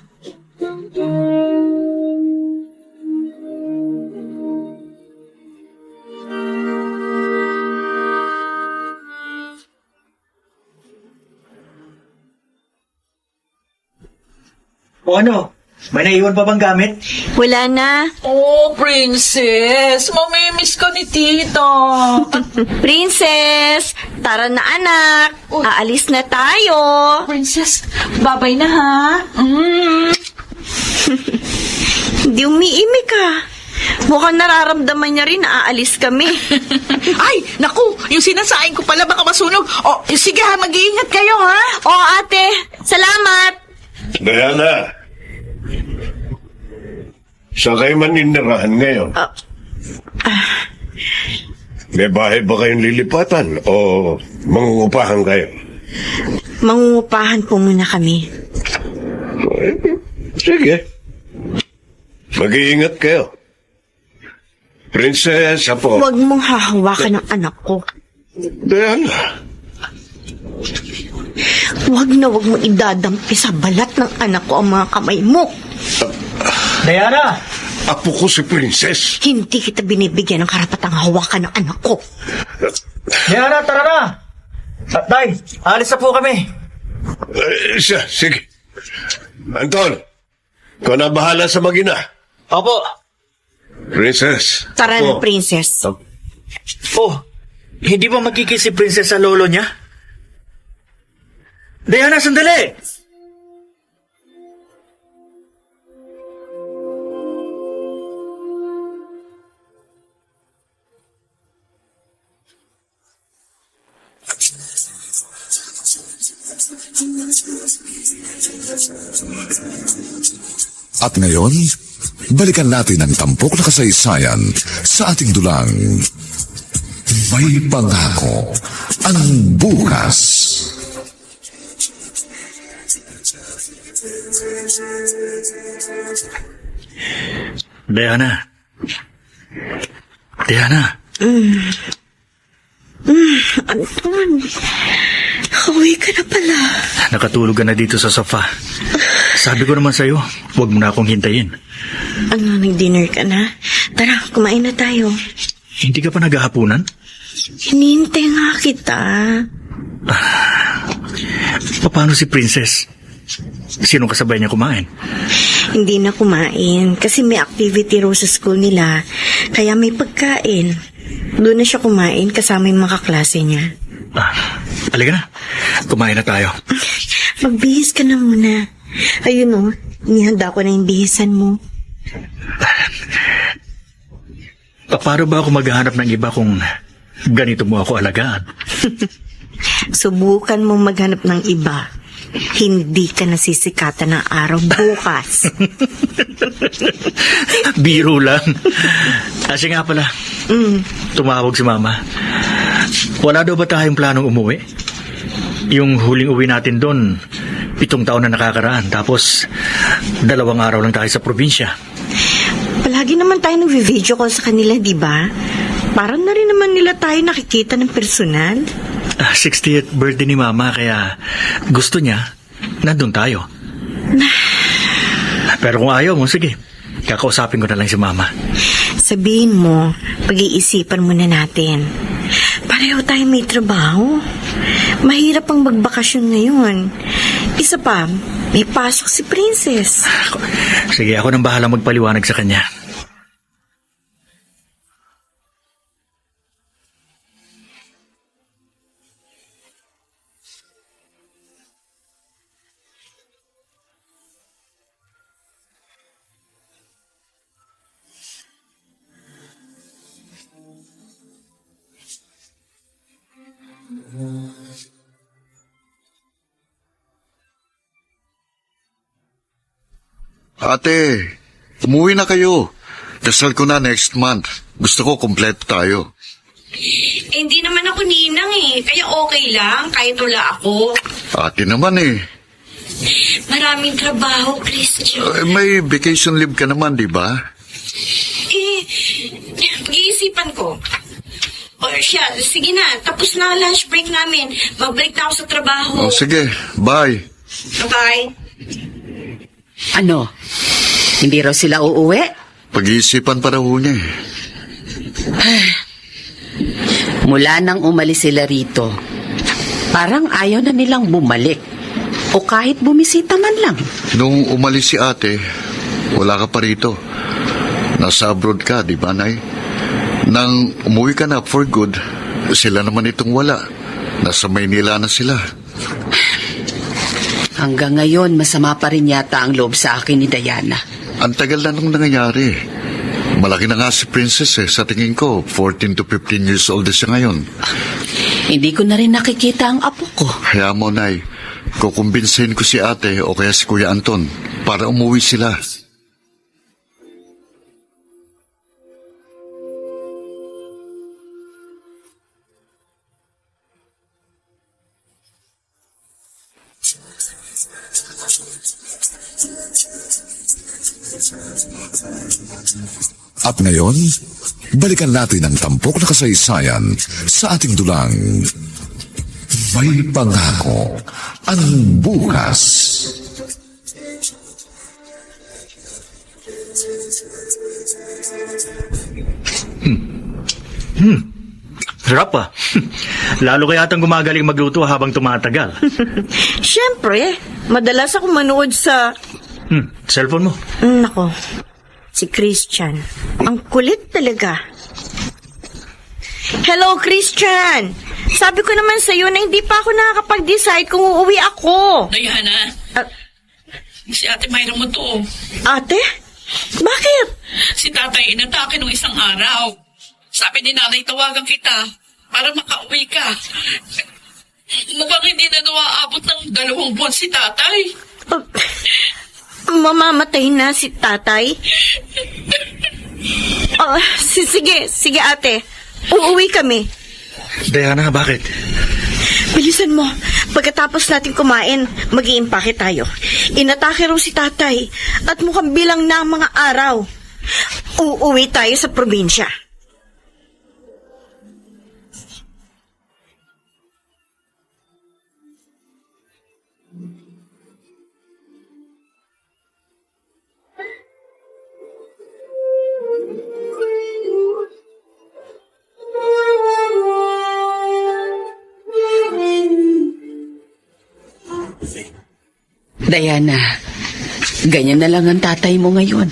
O ano? May naiwan pa bang gamit? Wala na. Oh, princess. Mamimiss ko ni Tito. Princess, tara na anak. Aalis na tayo. Princess, babay na ha. Hindi umiimik ka. Mukhang nararamdaman niya rin na aalis kami. Ay, naku, yung sinasain ko pala baka masunog. O, sige ha, mag-iingat kayo ha. Oo, ate. Salamat. Diana, saan kayo maninirahan ngayon? May bahay ba kayong lilipatan o mangungupahan kayo? Mangungupahan po muna kami. Sige. Mag-iingat kayo. Prinsesa po. Huwag mong hahawakan ng anak ko. Diana, Huwag na huwag mong idadampi sa balat ng anak ko ang mga kamay mo. Diana! apo ko si Princess. Hindi kita binibigyan ng karapatang hawakan ng anak ko. Diana, tara na! At Day, alis na po kami. Sige. Anton, ikaw na bahala sa mag-ina. Opo. Princess. Tara na, ako. princess. Oh, hindi ba magkikis si Princess sa lolo niya? Diana, sandali! At ngayon, balikan natin ang tampok na kasaysayan sa ating dulang. May pangako ang bukas. Diana. Diana. Anton, uwi ka na pala. Nakatulog ka na dito sa sofa. Sabi ko naman sa'yo, huwag mo na akong hintayin. Ano, nag-dinner ka na? Tara, kumain na tayo. Hindi ka pa naghahapunan? Hinihintay nga kita. Paano si Princess? Sino kasabay niya kumain? Hindi na kumain kasi may activity raw sa school nila. Kaya may pagkain. Doon na siya kumain kasama yung mga kaklase niya. Halika na. Kumain na tayo. Magbihis ka na muna. Ayun o, inihanda ko na yung bihisan mo. Paano ba ako maghahanap ng iba kung ganito mo ako alagaan? Subukan mo maghanap ng iba. Hindi ka nasisikatan ng araw bukas. Biro lang. Kasi nga pala, tumawag si Mama. Wala daw ba tayong planong umuwi? Yung huling uwi natin doon, 7 taon na nakakaraan. Tapos, 2 araw lang tayo sa probinsya. Palagi naman tayo nag-video call sa kanila, di ba? Parang na rin naman nila tayo nakikita ng personal. 60th birthday ni Mama, kaya gusto niya, nandun tayo. Pero kung ayaw mo, sige. Kakausapin ko na lang si Mama. Sabihin mo, pag-iisipan muna natin. Pareho tayo may trabaho. Mahirap ang magbakasyon ngayon. Isa pa, may pasok si Princess. Sige, ako nang bahala magpaliwanag sa kanya. Ate, umuwi na kayo. Dasal ko na next month. Gusto ko kompleto tayo. Hindi naman ako ninang kaya okay lang kahit wala ako. Ate naman Maraming trabaho, Christian. may vacation leave ka naman, di ba? Pag-iisipan ko. O siya, sige na, tapos na ang lunch break namin. Magbalik na ako sa trabaho. Sige, bye. Bye. Ano? Hindi raw sila uuwi? Pag-iisipan pa raw niya Mula nang umalis sila rito, parang ayaw na nilang bumalik. O kahit bumisita man lang. Nung umalis si ate, wala ka pa rito. Nasa abroad ka, di ba, Nay? Nang umuwi ka na for good, sila naman itong wala. Nasa Maynila na sila. Hanggang ngayon, masama pa rin yata ang loob sa akin ni Diana. Ang tagal na nung nangyayari. Malaki na nga si Princess Sa tingin ko, 14 to 15 years old siya ngayon. Hindi ko na rin nakikita ang apo ko. Kaya mo, Nay, kukumbinsin ko si ate o kaya si Kuya Anton para umuwi sila. At ngayon, balikan natin ang tampok na kasaysayan sa ating dulang May Pangako ang Bukas. Sarap pa. Lalo kaya atang gumagaling magluto habang tumatagal. Siyempre, madalas ako manood sa... Cellphone mo. Nako, si Christian. Ang kulit talaga. Hello, Christian! Sabi ko naman sa'yo na hindi pa ako nakakapag-decide kung uuwi ako. Diana, si Ate Mayra mo to. Ate? Bakit? Si tatay inatake nung isang araw. Sabi ni nanay, tawagan kita para makauwi ka. Mukhang hindi na aabot ng 2 buwan si tatay. Mamamatay na si tatay? Sige ate. Uuwi kami. Diana, bakit? Bilisan mo. Pagkatapos natin kumain, mag-iimpake tayo. Inatake raw si tatay at mukhang bilang na ang mga araw. Uuwi tayo sa probinsya. Diana, ganyan na lang ang tatay mo ngayon.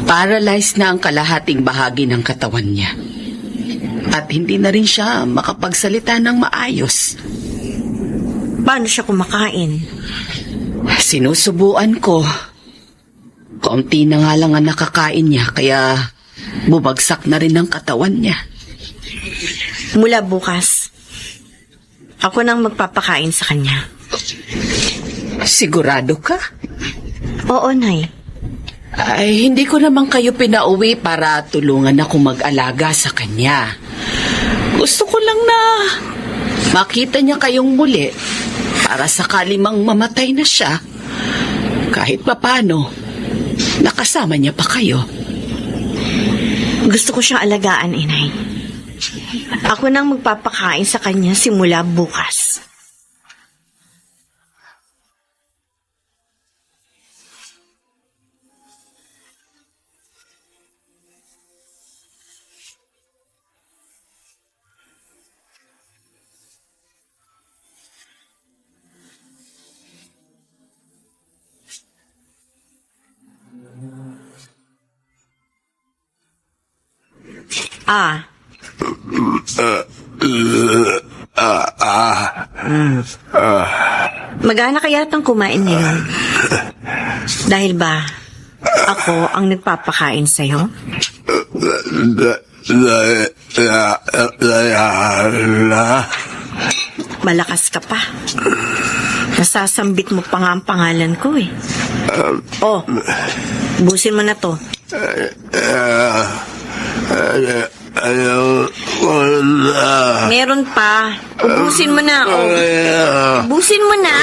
Paralyzed na ang kalahating bahagi ng katawan niya. At hindi na rin siya makapagsalita ng maayos. Paano siya kumakain? Sinusubuan ko. Kaunti na nga lang ang nakakain niya, kaya bumagsak na rin ang katawan niya. Mula bukas, ako nang magpapakain sa kanya. Sigurado ka? Oo, Nay. Ay, hindi ko naman kayo pinauwi para tulungan ako mag-alaga sa kanya. Gusto ko lang na makita niya kayong muli para sakali mang mamatay na siya. Kahit papano, nakasama niya pa kayo. Gusto ko siyang alagaan, Inay. Ako nang magpapakain sa kanya simula bukas. Magana kaya tang kumain ngayon? Dahil ba, ako ang nagpapakain sa'yo? Malakas ka pa. Nasasambit mo pa nga ang pangalan ko eh. Oh, busin mo na to. Meron pa. Ubusin mo na. Oh. Ubusin mo na.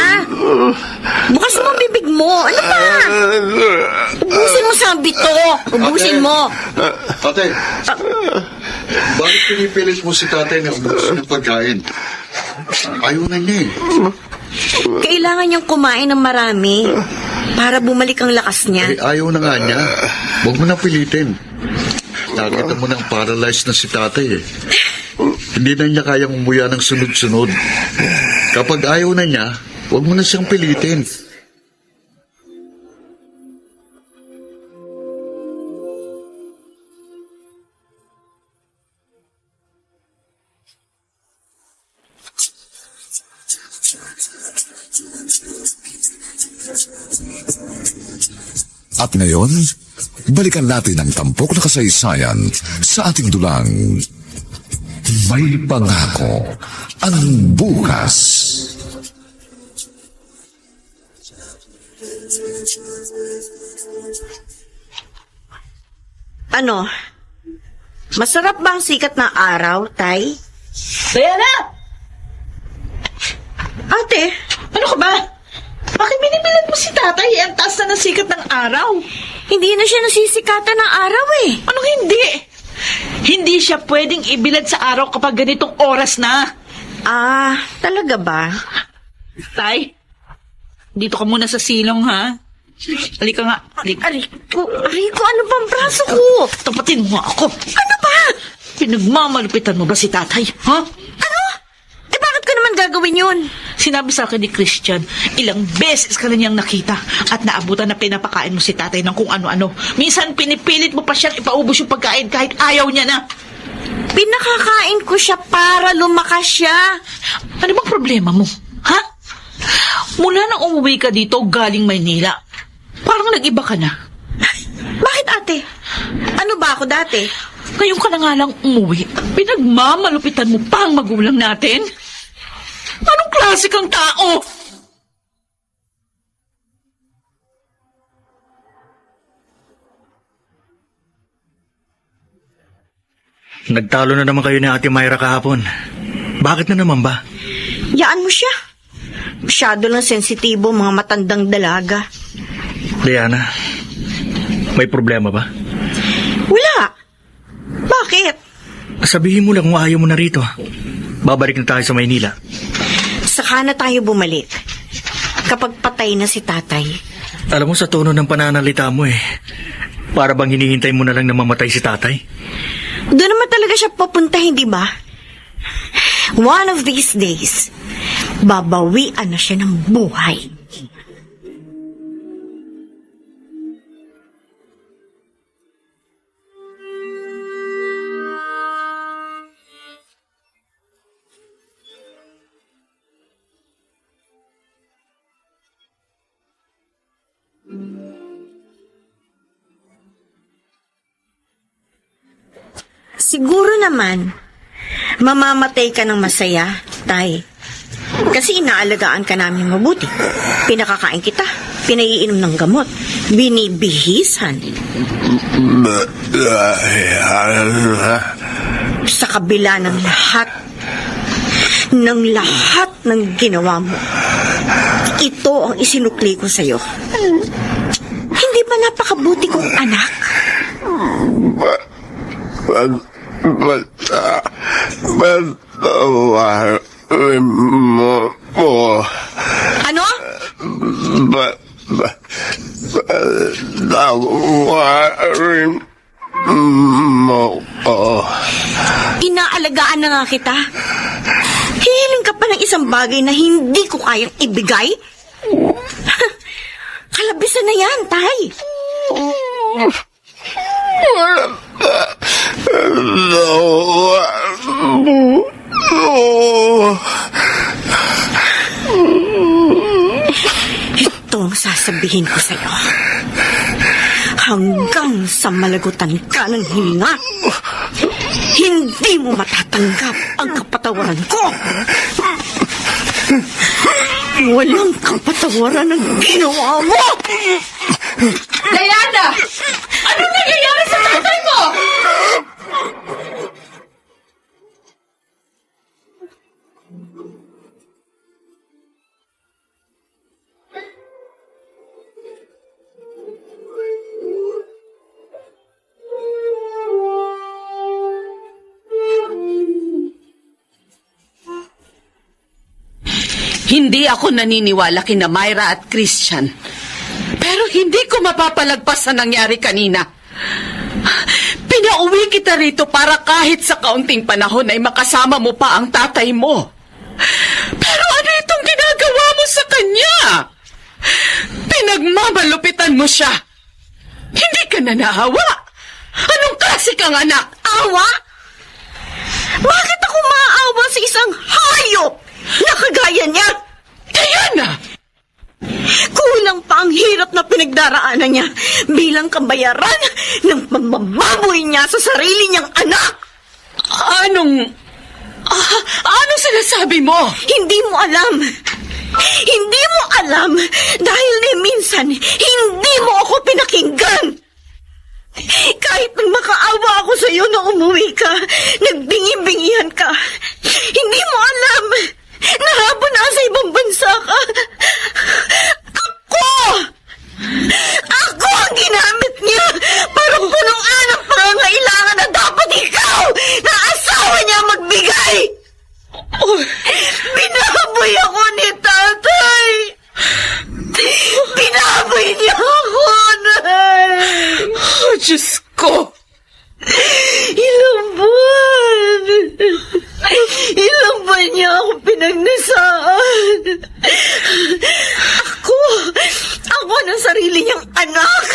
Bukas mo ang bibig mo. Ano pa? Ubusin mo sa bito. Ubusin mo. Ate, bakit pinipilit mo si tatay na ubusin ng pagkain? Ayaw na niya eh. Kailangan niyang kumain ng marami para bumalik ang lakas niya. Eh, ayaw na nga niya. Huwag mo na pilitin. Nakita mo nang paralyzed na si tatay eh. Hindi na niya kayang umuya ng sunod-sunod. Kapag ayaw na niya, huwag mo na siyang pilitin. At ngayon, balikan natin ang tampok na kasaysayan sa ating dulang. May pangako ang bukas. Ano? Masarap ba ang sikat ng araw, Tay? Diana! Ate, Ano ka ba? Bakit binibilan mo si tatay? Ang taas na ng sikat ng araw. hindi na siya nasisikatan ng araw eh. Anong hindi? Hindi siya pwedeng ibilad sa araw kapag ganitong oras na. Ah, talaga ba? Tay, dito ka muna sa silong, ha? Halika nga. Halika. Rico, ano bang braso ko? Tapatin mo nga ako. Ano ba? Pinagmamalupitan mo ba si tatay, ha? Ano? Eh bakit ko naman gagawin yun? Sinabi sa akin ni Christian, ilang beses ka na niyang nakita at naabutan na pinapakain mo si tatay ng kung ano-ano. Minsan pinipilit mo pa siyang ipaubos yung pagkain kahit ayaw niya na. Pinakakain ko siya para lumakas siya. Ano bang problema mo, ha? Mula nang umuwi ka dito galing Maynila, parang nag-iba ka na. Bakit ate? Ano ba ako dati? Ngayon ka na nga lang umuwi, pinagmamalupitan mo pa ang magulang natin? Anong klase kang tao? Nagtalo na naman kayo ni Ate Myra kahapon. Bakit na naman ba? Yaan mo siya. Masyado lang sensitibo mga matandang dalaga. Diana, may problema ba? Wala. Bakit? Sabihin mo lang kung ayaw mo na rito. Babalik na tayo sa Maynila. Saka na tayo bumalik. Kapag patay na si tatay. Alam mo, sa tono ng pananalita mo para bang hinihintay mo na lang na mamatay si tatay? Doon naman talaga siya papunta, hindi ba? One of these days, babawian na siya ng buhay. Siguro naman, mamamatay ka ng masaya, tay. Kasi inaalagaan ka namin mabuti. Pinakakain kita, pinaiinom ng gamot, binibihisan. Sa kabila ng lahat ng ginawa mo, ito ang isinukli ko sa'yo. Hindi ba napakabuti kong anak? Ano? Inaalagaan na nga kita. Hihiling ka pa ng isang bagay na hindi ko kayang ibigay? Kalabisan na yan, tay. Ito ang sasabihin ko sa'yo. Hanggang sa malagutan ka ng hininga, hindi mo matatanggap ang kapatawaran ko. Walang kapatawaran ang ginawa mo! Diana! Anong nangyayari sa tatay mo? Hindi ako naniniwala kina Myra at Christian. Pero hindi ko mapapalagpas sa nangyari kanina. Pinauwi kita rito para kahit sa kaunting panahon ay makasama mo pa ang tatay mo. Pero ano itong ginagawa mo sa kanya? Pinagmamalupitan mo siya. Hindi ka na naawa. Anong klase kang anak? Awa? Bakit ako maaawa sa isang hayop na kagaya niya? Diana! Kulang pa ang hirap na pinagdaraanan niya bilang kabayaran ng pambababoy niya sa sarili niyang anak. Anong sinasabi mo? Hindi mo alam. Hindi mo alam dahil minsan hindi mo ako pinakinggan. Kahit nang makaawa ako sa iyo na umuwi ka, nagbingi-bingihan ka, hindi mo alam na habang nasa ibang bansa ka, Ako ang ginamit niya para punuan ang pangangailangan na dapat ikaw na asawa niya magbigay. Binaboy ako ni tatay. Binaboy niya ako, Nay. Oh, Diyos ko! Ilang buwan niya ako pinagnasaan. Ako ng sarili niyang anak.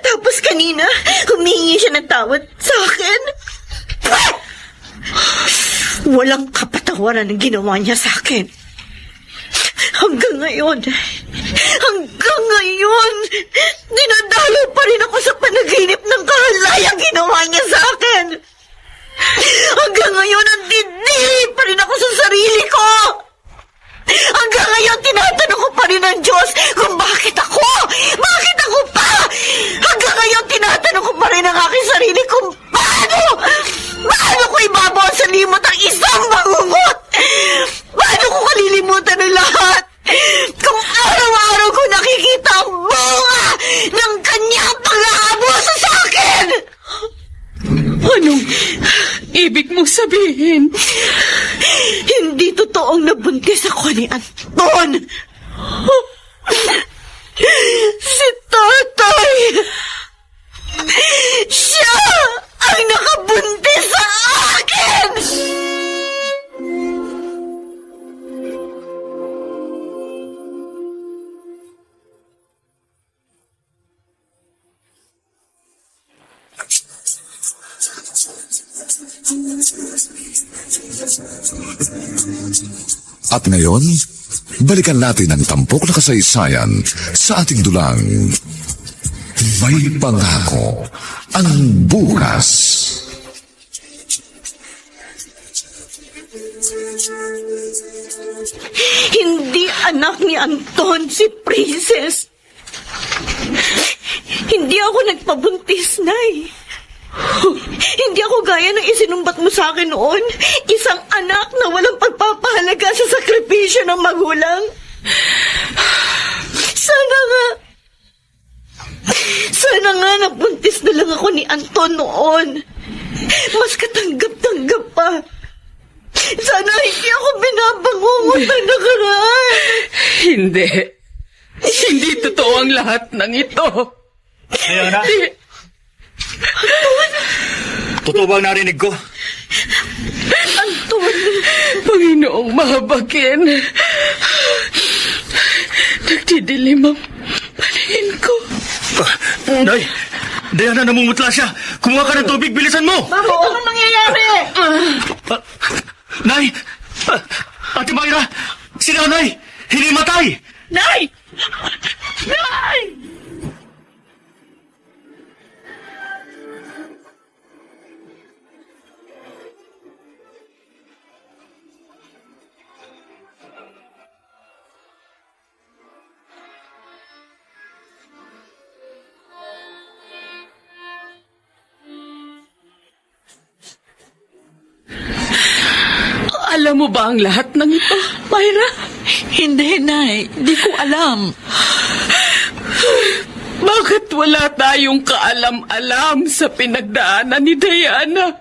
Tapos kanina, humingi siya ng tawad sa akin. Walang kapatawaran ang ginawa niya sa akin. Hanggang ngayon, dinadalo pa rin ako sa panaginip ng kahalayang ginawa niya sa akin. Hanggang ngayon, nandidiri pa rin ako sa sarili ko. Hanggang ngayon, tinatanong ko pa rin ang Diyos kung bakit ako? Bakit ako pa? Hanggang ngayon, tinatanong ko pa rin ang aking sarili kung paano ko ibabaw sa limot ang isang bangungot sabihin? Hindi totoong nabuntis ako ni Anton. Si tatay! Siya ang nakabuntis sa akin! At ngayon, balikan natin ang tampok na kasaysayan sa ating dulang May Pangako ang Bukas. Hindi anak ni Anton si Princess. Hindi ako nagpabuntis, Nay. Hindi ako gaya ng isinumbat mo sa akin noon. Isang anak na walang pagpapahalaga sa sakripisyo ng magulang. Sana nga nabuntis na lang ako ni Anton noon. Mas katanggap-tanggap pa. Sana hindi ako binabangungot ng nakaraan. Hindi. Hindi totoo ang lahat ng ito. Diana? Totoo ba ang narinig ko? Anton. Panginoong mahabagin. Nagdidilim ang paningin ko. Nay! Diana, namumutla siya! Kumuha ka ng tubig, bilisan mo! Bakit ano nangyayari? Nay! Ate Mayra! Si Nanay! Hinimatay! Nay! Nay! Alam mo ba ang lahat ng ito, Myra? Hindi, Nay. Di ko alam. Bakit wala tayong kaalam-alam sa pinagdaanan ni Diana?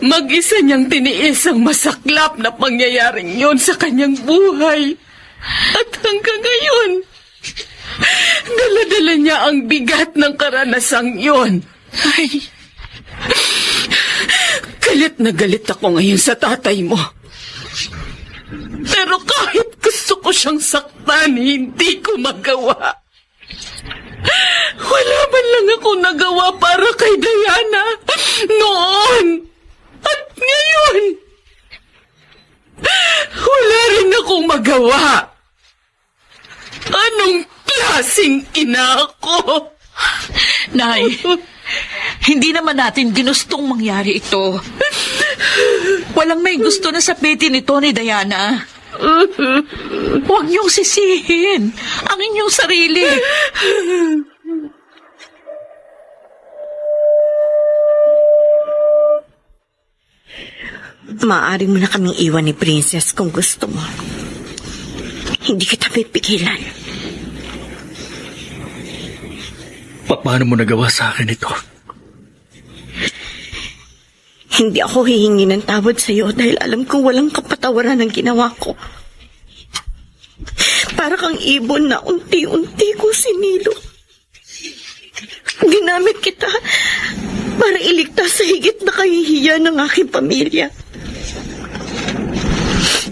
Mag-isa niyang tiniis ang masaklap na pangyayaring yon sa kanyang buhay. At hanggang ngayon, dala-dala niya ang bigat ng karanasang yon. Ay, Galit na galit ako ngayon sa tatay mo. Pero kahit gusto ko siyang saktan, hindi ko magawa. Wala man lang ako nagawa para kay Diana noon. At ngayon, wala rin akong magawa. Anong klaseng ina ako? Nay, hindi naman natin ginustong mangyari ito. Walang may gusto na sapitin ito ni Diana. Huwag niyong sisihin ang inyong sarili. Maaari mo na kaming iwan ni Princess kung gusto mo. Hindi kita pipigilan. Paano mo nagawa sa akin ito? Hindi ako hihingi ng tawad sa iyo dahil alam kong walang kapatawaran ang ginawa ko. Para kang ibon na unti-unti kong sinilo. Ginamit kita para iligtas sa higit na kahihiyan ng aking pamilya.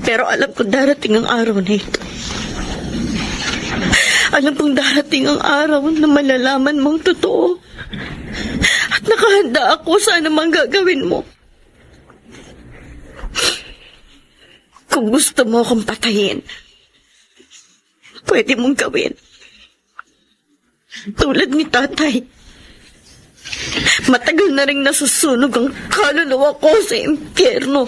Pero alam ko darating ang araw na ito. Alam kong darating ang araw na malalaman mong totoo. At nakahanda ako sa anumang gagawin mo. Kung gusto mo akong patayin, pwede mong gawin. Tulad ni tatay. Matagal na rin nasusunog ang kaluluwa ko sa impyerno.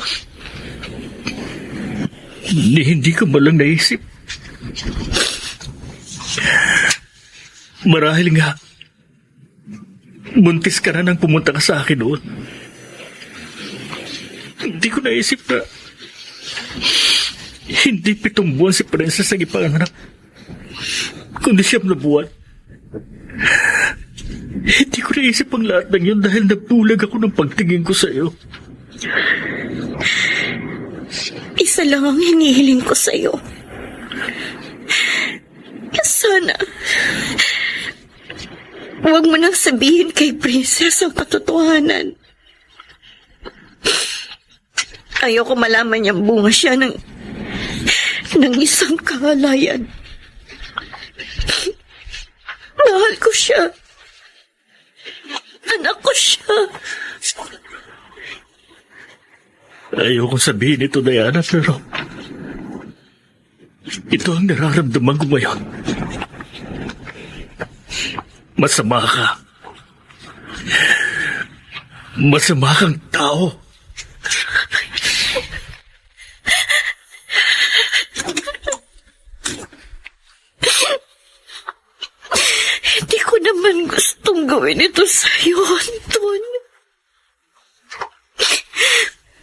Hindi ko malang naisip. Marahil nga, buntis ka na nang pumunta ka sa akin noon. Hindi ko naisip na hindi 7 buwan si Princess ang ipanganak, kundi 9 na buwan. Hindi ko naisip ang lahat ng yun dahil nabulag ako ng pagtingin ko sa'yo. Isa lang ang hinihiling ko sa'yo. Sana, huwag mo nang sabihin kay Princess ang katotohanan. Ayoko malaman niyang bunga siya ng isang kahalayan. Mahal ko siya. Anak ko siya. Ayokong sabihin ito, Diana, pero ito ang nararamdaman ko ngayon. Masama ka. Masama kang tao. Hindi ko naman gustong gawin ito sa'yo, Anton.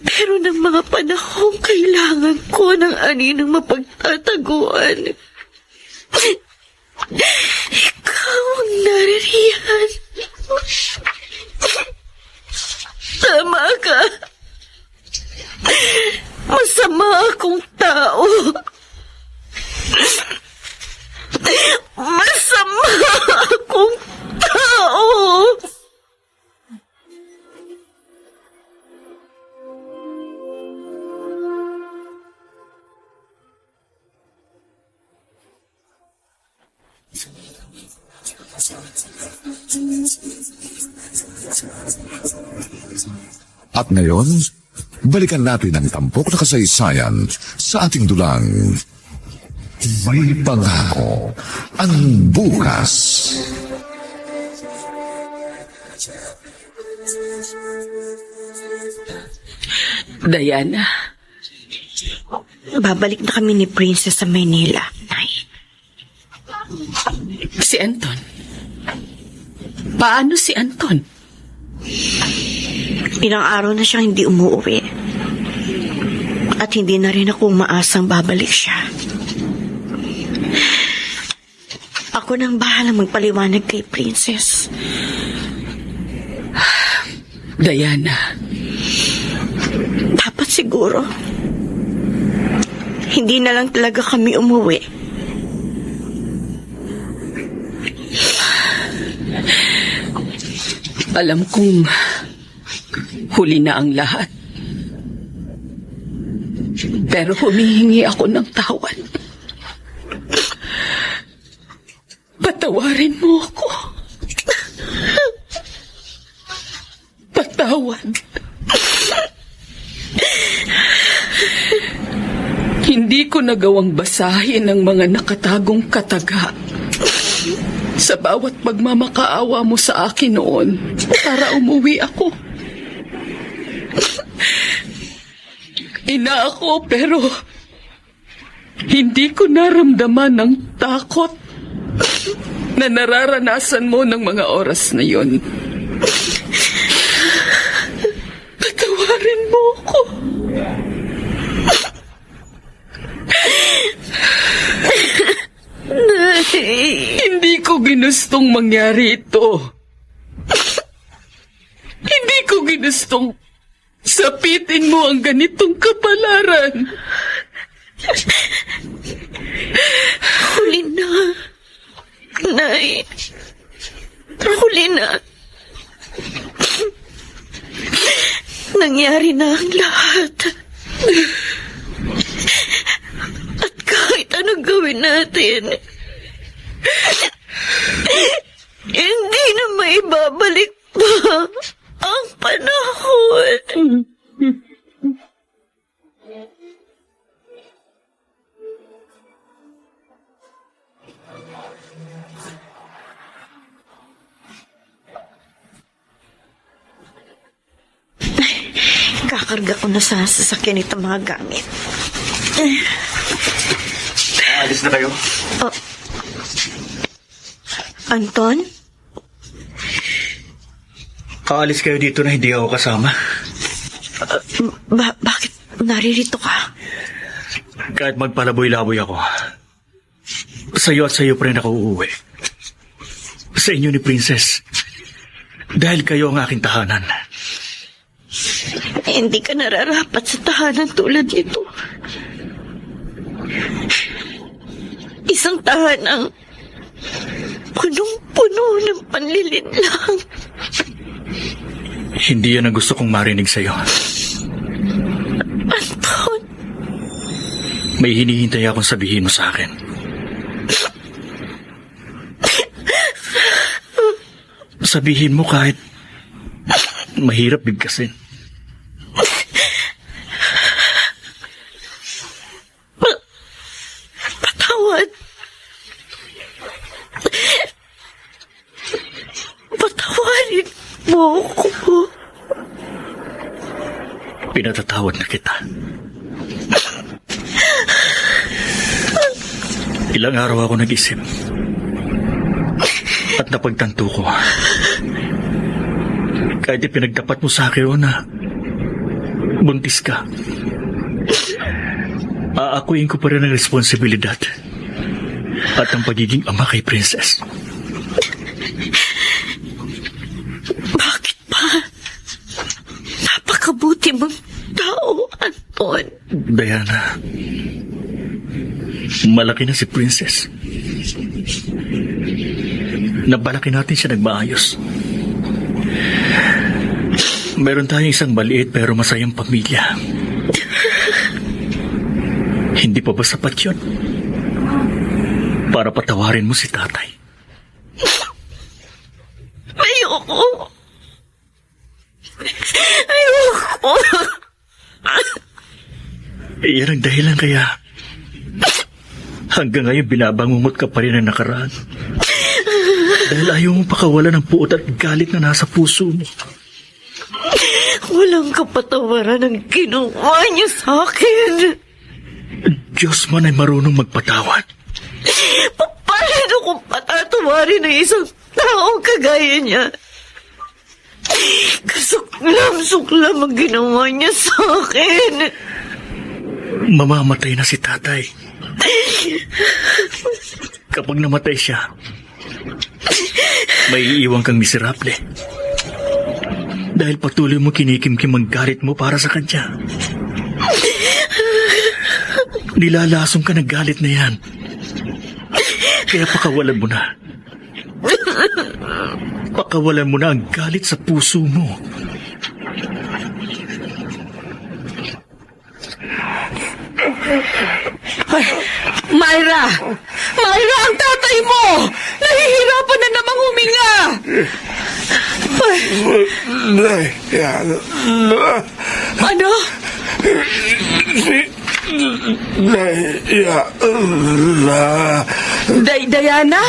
Pero ng mga panahong kailangan ko ng aninong mapagtataguan, ikaw ang naririyan. Tama ka. Masama akong tao. Masama akong tao. At ngayon, balikan natin ang tampok na kasaysayan sa ating dulang. May pangako ang bukas. Diana, Babalik na kami ni Princess sa Maynila, Nay. si Anton. Paano si Anton? Ilang araw na siyang hindi umuwi. At hindi na rin ako umaasang babalik siya. Ako nang bahala magpaliwanag kay Princess. Diana, Dapat siguro. Hindi na lang talaga kami umuwi. alam kong huli na ang lahat. Pero humihingi ako ng tawad. Patawarin mo ako. Patawad. Hindi ko nagawang basahin ang mga nakatagong kataga sa bawat pagmamakaawa mo sa akin noon para umuwi ako. Ina ako pero hindi ko naramdaman ng takot na nararanasan mo ng mga oras na yon. Patawarin mo ako. Hindi ko ginustong mangyari ito. Hindi ko ginustong sapitin mo ang ganitong kapalaran. Huli na. Nay. Huli na. Nangyari na ang lahat. At kahit anong gawin natin, hindi na maibabalik pa ang panahon. Kakarga ko na sa sasakyan itong mga gamit. Alis na kayo? Anton? Kaalis kayo dito na hindi ako kasama. Bakit naririto ka? Kahit magpalaboy-laboy ako, sa'yo at sa'yo pa rin ako uuwi. Sa inyo ni Princess. Dahil kayo ang aking tahanan. Hindi ka nararapat sa tahanan tulad nito. Isang tahanang punong-puno ng panlilinlang. Hindi yan ang gusto kong marinig sa'yo. Anton, May hinihintay akong sabihin mo sa akin. Sabihin mo kahit mahirap bigkasin. patawad. Patawarin mo ako. Pinatatawad na kita. Ilang araw ako nag-isip. At napagtanto ko. Kahit ipinagtapat mo sa akin na buntis ka, aakuin ko pa rin ang responsibilidad at ang pagiging ama kay Princess. Bakit pa? Napakabuti mong tao, Anton. Diana, malaki na si Princess. Nabalaki natin siya nagmaayos. Meron tayong isang maliit pero masayang pamilya. Hindi pa ba sapat yun? Para patawarin mo si tatay. Ayoko. Ayoko. Iyan ang dahilan kaya hanggang ngayon binabangungot ka pa rin ang nakaraan. Dahil ayaw mong pakawalan ng puot at galit na nasa puso mo. Walang kapatawaran ang ginawa niyo sa akin. Diyos man ay marunong magpatawad. Paano ko patatawarin ng isang taong kagaya niya? Kasuklam-suklam ang ginawa niya sa akin. Mamamatay na si tatay. Kapag namatay siya, may iiwan kang miserable. Dahil patuloy mo kinikimkim ang galit mo para sa kanya. Nilalasong ka ng galit na yan. Kaya pakawalan mo na. Pakawalan mo na ang galit sa puso mo. Myra! Myra, ang tatay mo! Nahihirapan na namang huminga! Ano? Diana?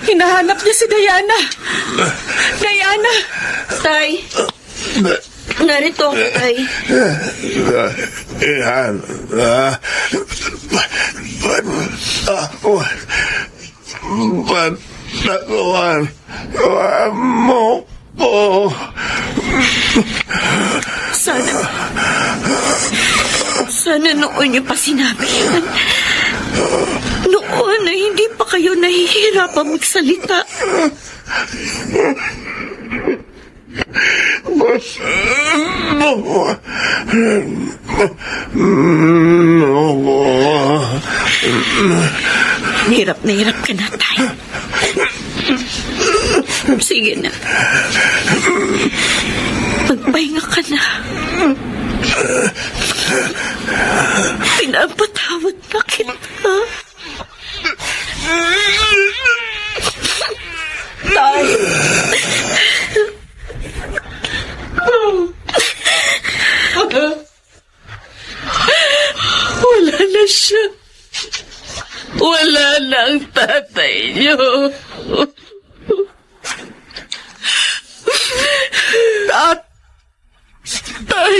Hinahanap niya si Diana. Diana! Tay, narito ako, Tay. Patawan mo po. Sana noon niyo pa sinabi yan. Noon na hindi pa kayo nahihirapan magsalita. Hirap na hirap ka na, Tay. Sige na. Magpahinga ka na. Pinapatawad na kita. Tay. Wala na siya. Wala na ang tatay niyo. Tatay. Tay.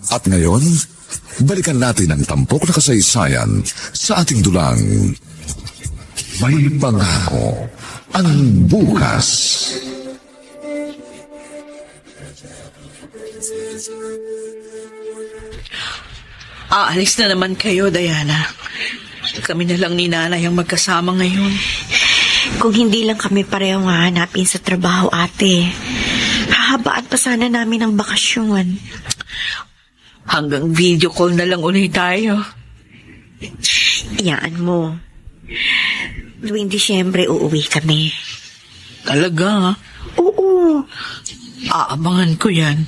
At ngayon, balikan natin ang tampok na kasaysayan sa ating dulang May Pangako ang Bukas. Aalis na naman kayo, Diana. Kami na lang ni Nanay ang magkasama ngayon. Kung hindi lang kami pareho hahanapin sa trabaho, ate, hahabaan pa sana namin ang bakasyon. Hanggang video call na lang ulit tayo. Iyaan mo. Tuwing Disyembre, uuwi kami. Talaga? Oo. Aabangan ko yan.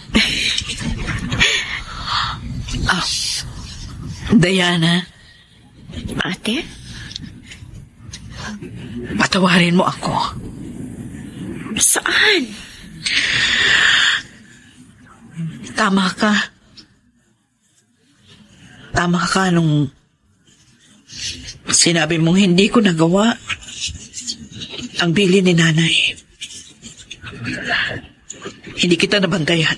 Diana, Ate? patawarin mo ako. Saan? Tama ka. Tama ka nung sinabi mong hindi ko nagawa ang bili ni Nanay. Hindi kita nabantayan.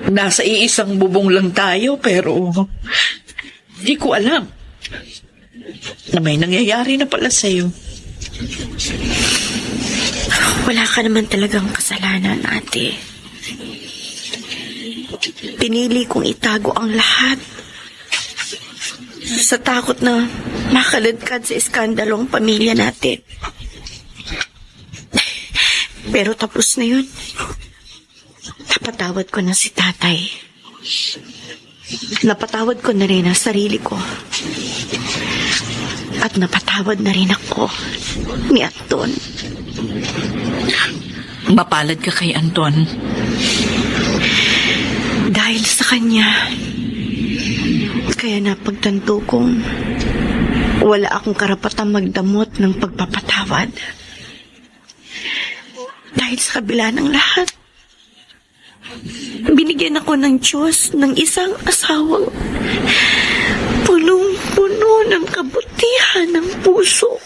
Nasa iisang bubong lang tayo pero hindi ko alam na may nangyayari na pala sa'yo. Wala ka naman talagang kasalanan, ate. Pinili kong itago ang lahat sa takot na makaladkad sa iskandalong pamilya natin. Pero tapos na yun. Napatawad ko na si tatay. Napatawad ko na rin ang sarili ko. At napatawad na rin ako ni Anton. Mapalad ka kay Anton. Dahil sa kanya, kaya napagtanto kong wala akong karapatang magdamot ng pagpapatawad. Dahil sa kabila ng lahat, binigyan ako ng Diyos ng isang asawang punong-puno ng kabutihan ng puso.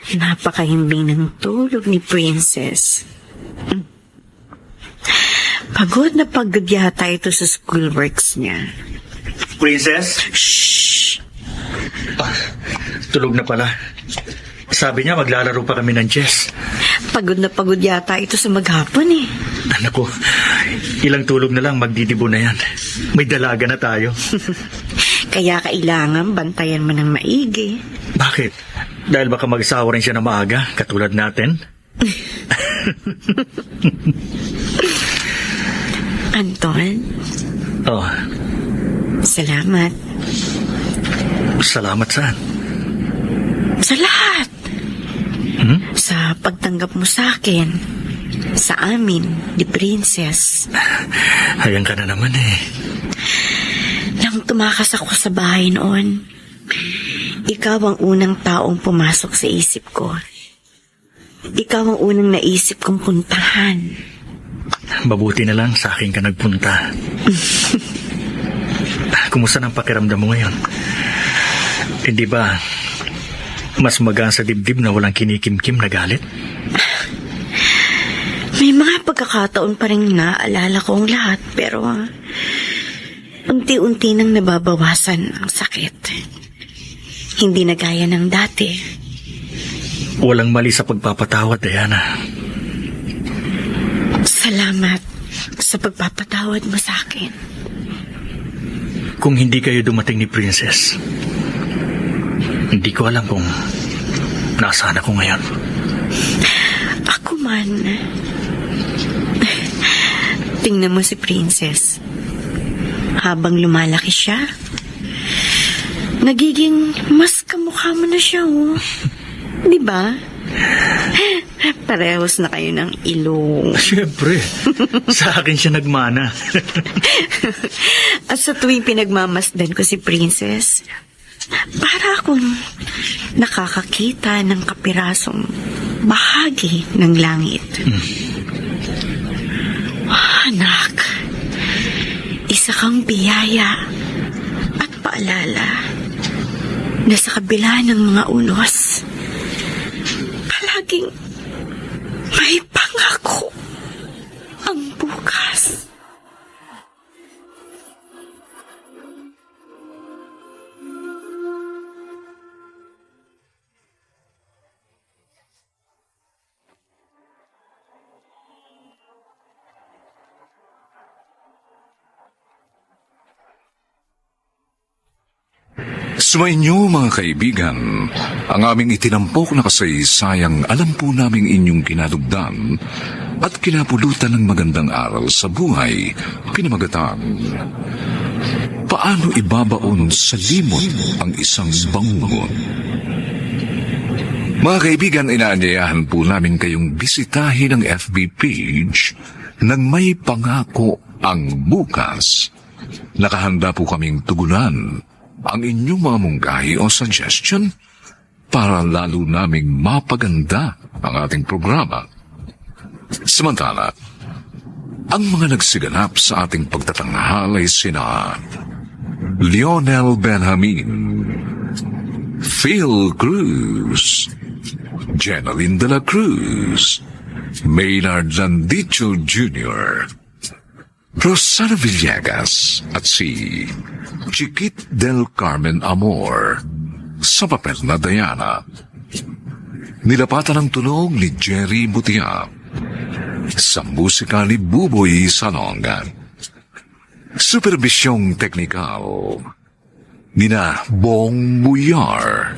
Napakahimbing ng tulog ni Princess. Pagod na pagod yata ito sa schoolworks niya. Princess? Tulog na pala. Sabi niya maglalaro pa kami ng chess. Pagod na pagod yata ito sa maghapon eh. Anak ko, ilang tulog na lang magdidibo na yan. May dalaga na tayo. Kaya kailangan bantayan mo ng maigi. Bakit? Dahil baka mag-asawa rin siya na maaga, katulad natin? Anton, Oh, salamat. salamat saan? Sa lahat. Hmm? Sa pagtanggap mo sa akin. Sa amin, ni Princess. Hayang ka na naman eh. Nang tumakas ako sa bahay noon, ikaw ang unang taong pumasok sa isip ko. Ikaw ang unang naisip kong puntahan. Mabuti na lang sa akin ka nagpunta. Kumusta ng pakiramdam mo ngayon? Hindi ba mas magaan sa dibdib na walang kinikimkim na galit? May mga pagkakataon pa rin naaalala ko ang lahat, pero unti-unti nang nababawasan ang sakit. Hindi na gaya ng dati. Walang mali sa pagpapatawad, Diana. Salamat sa pagpapatawad mo sa akin. Kung hindi kayo dumating ni Princess, hindi ko alam kung nasaan ako ngayon. Ako man. Tingnan mo si Princess. Habang lumalaki siya, nagiging mas kamukha mo na siya, oh. Di ba? Parehos na kayo ng ilong. Siyempre, sa akin siya nagmana. At sa tuwing pinagmamasdan ko si Princess, para akong nakakakita ng kapirasong bahagi ng langit. Anak, isa kang biyaya at paalala na sa kabila ng mga unos, palaging may pangako ang bukas. Sumainyo mga kaibigan, ang aming itinampok na kasaysayang alam po naming inyong kinadugdan at kinapulutan ng magandang aral sa buhay, pinamagatang Paano Ibabaon sa Limot ang Isang Bangungot? Mga kaibigan, inaanyayahan po namin kayong bisitahin ang FB page ng May Pangako ang Bukas. Nakahanda po kaming tugunan ang inyong mga mungkahi o suggestion para lalo naming mapaganda ang ating programa. Samantala, ang mga nagsiganap sa ating pagtatanghal ay sina Lionel Benjamin, Phil Cruz, Jeneline de la Cruz, Maynard Landicho Jr., Rosana Villegas at si Chiquit del Carmen Amor sa papel na Diana. Nilapatan ang tunog ni Jerry Butia sa musika ni Buboy Salonga. Supervisyong teknikal nina Bong Buyar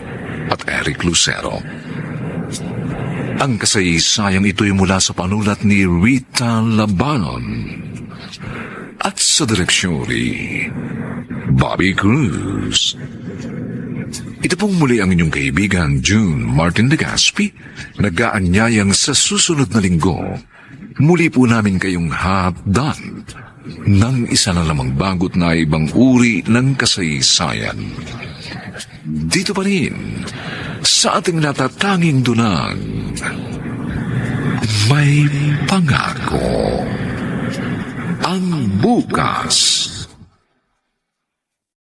at Eric Lucero. Ang kasaysayang ito'y mula sa panulat ni Rita Labanon at sa direksyon ni Bobby Cruz. Ito pong muli ang inyong kaibigan June Martin Legaspi, nag-aanyayang sa susunod na linggo. Muli po namin kayong hatdan ng isa na lamang bagot na ibang uri ng kasaysayan. Dito pa rin sa ating natatanging dunang May Pangako ang Bukas.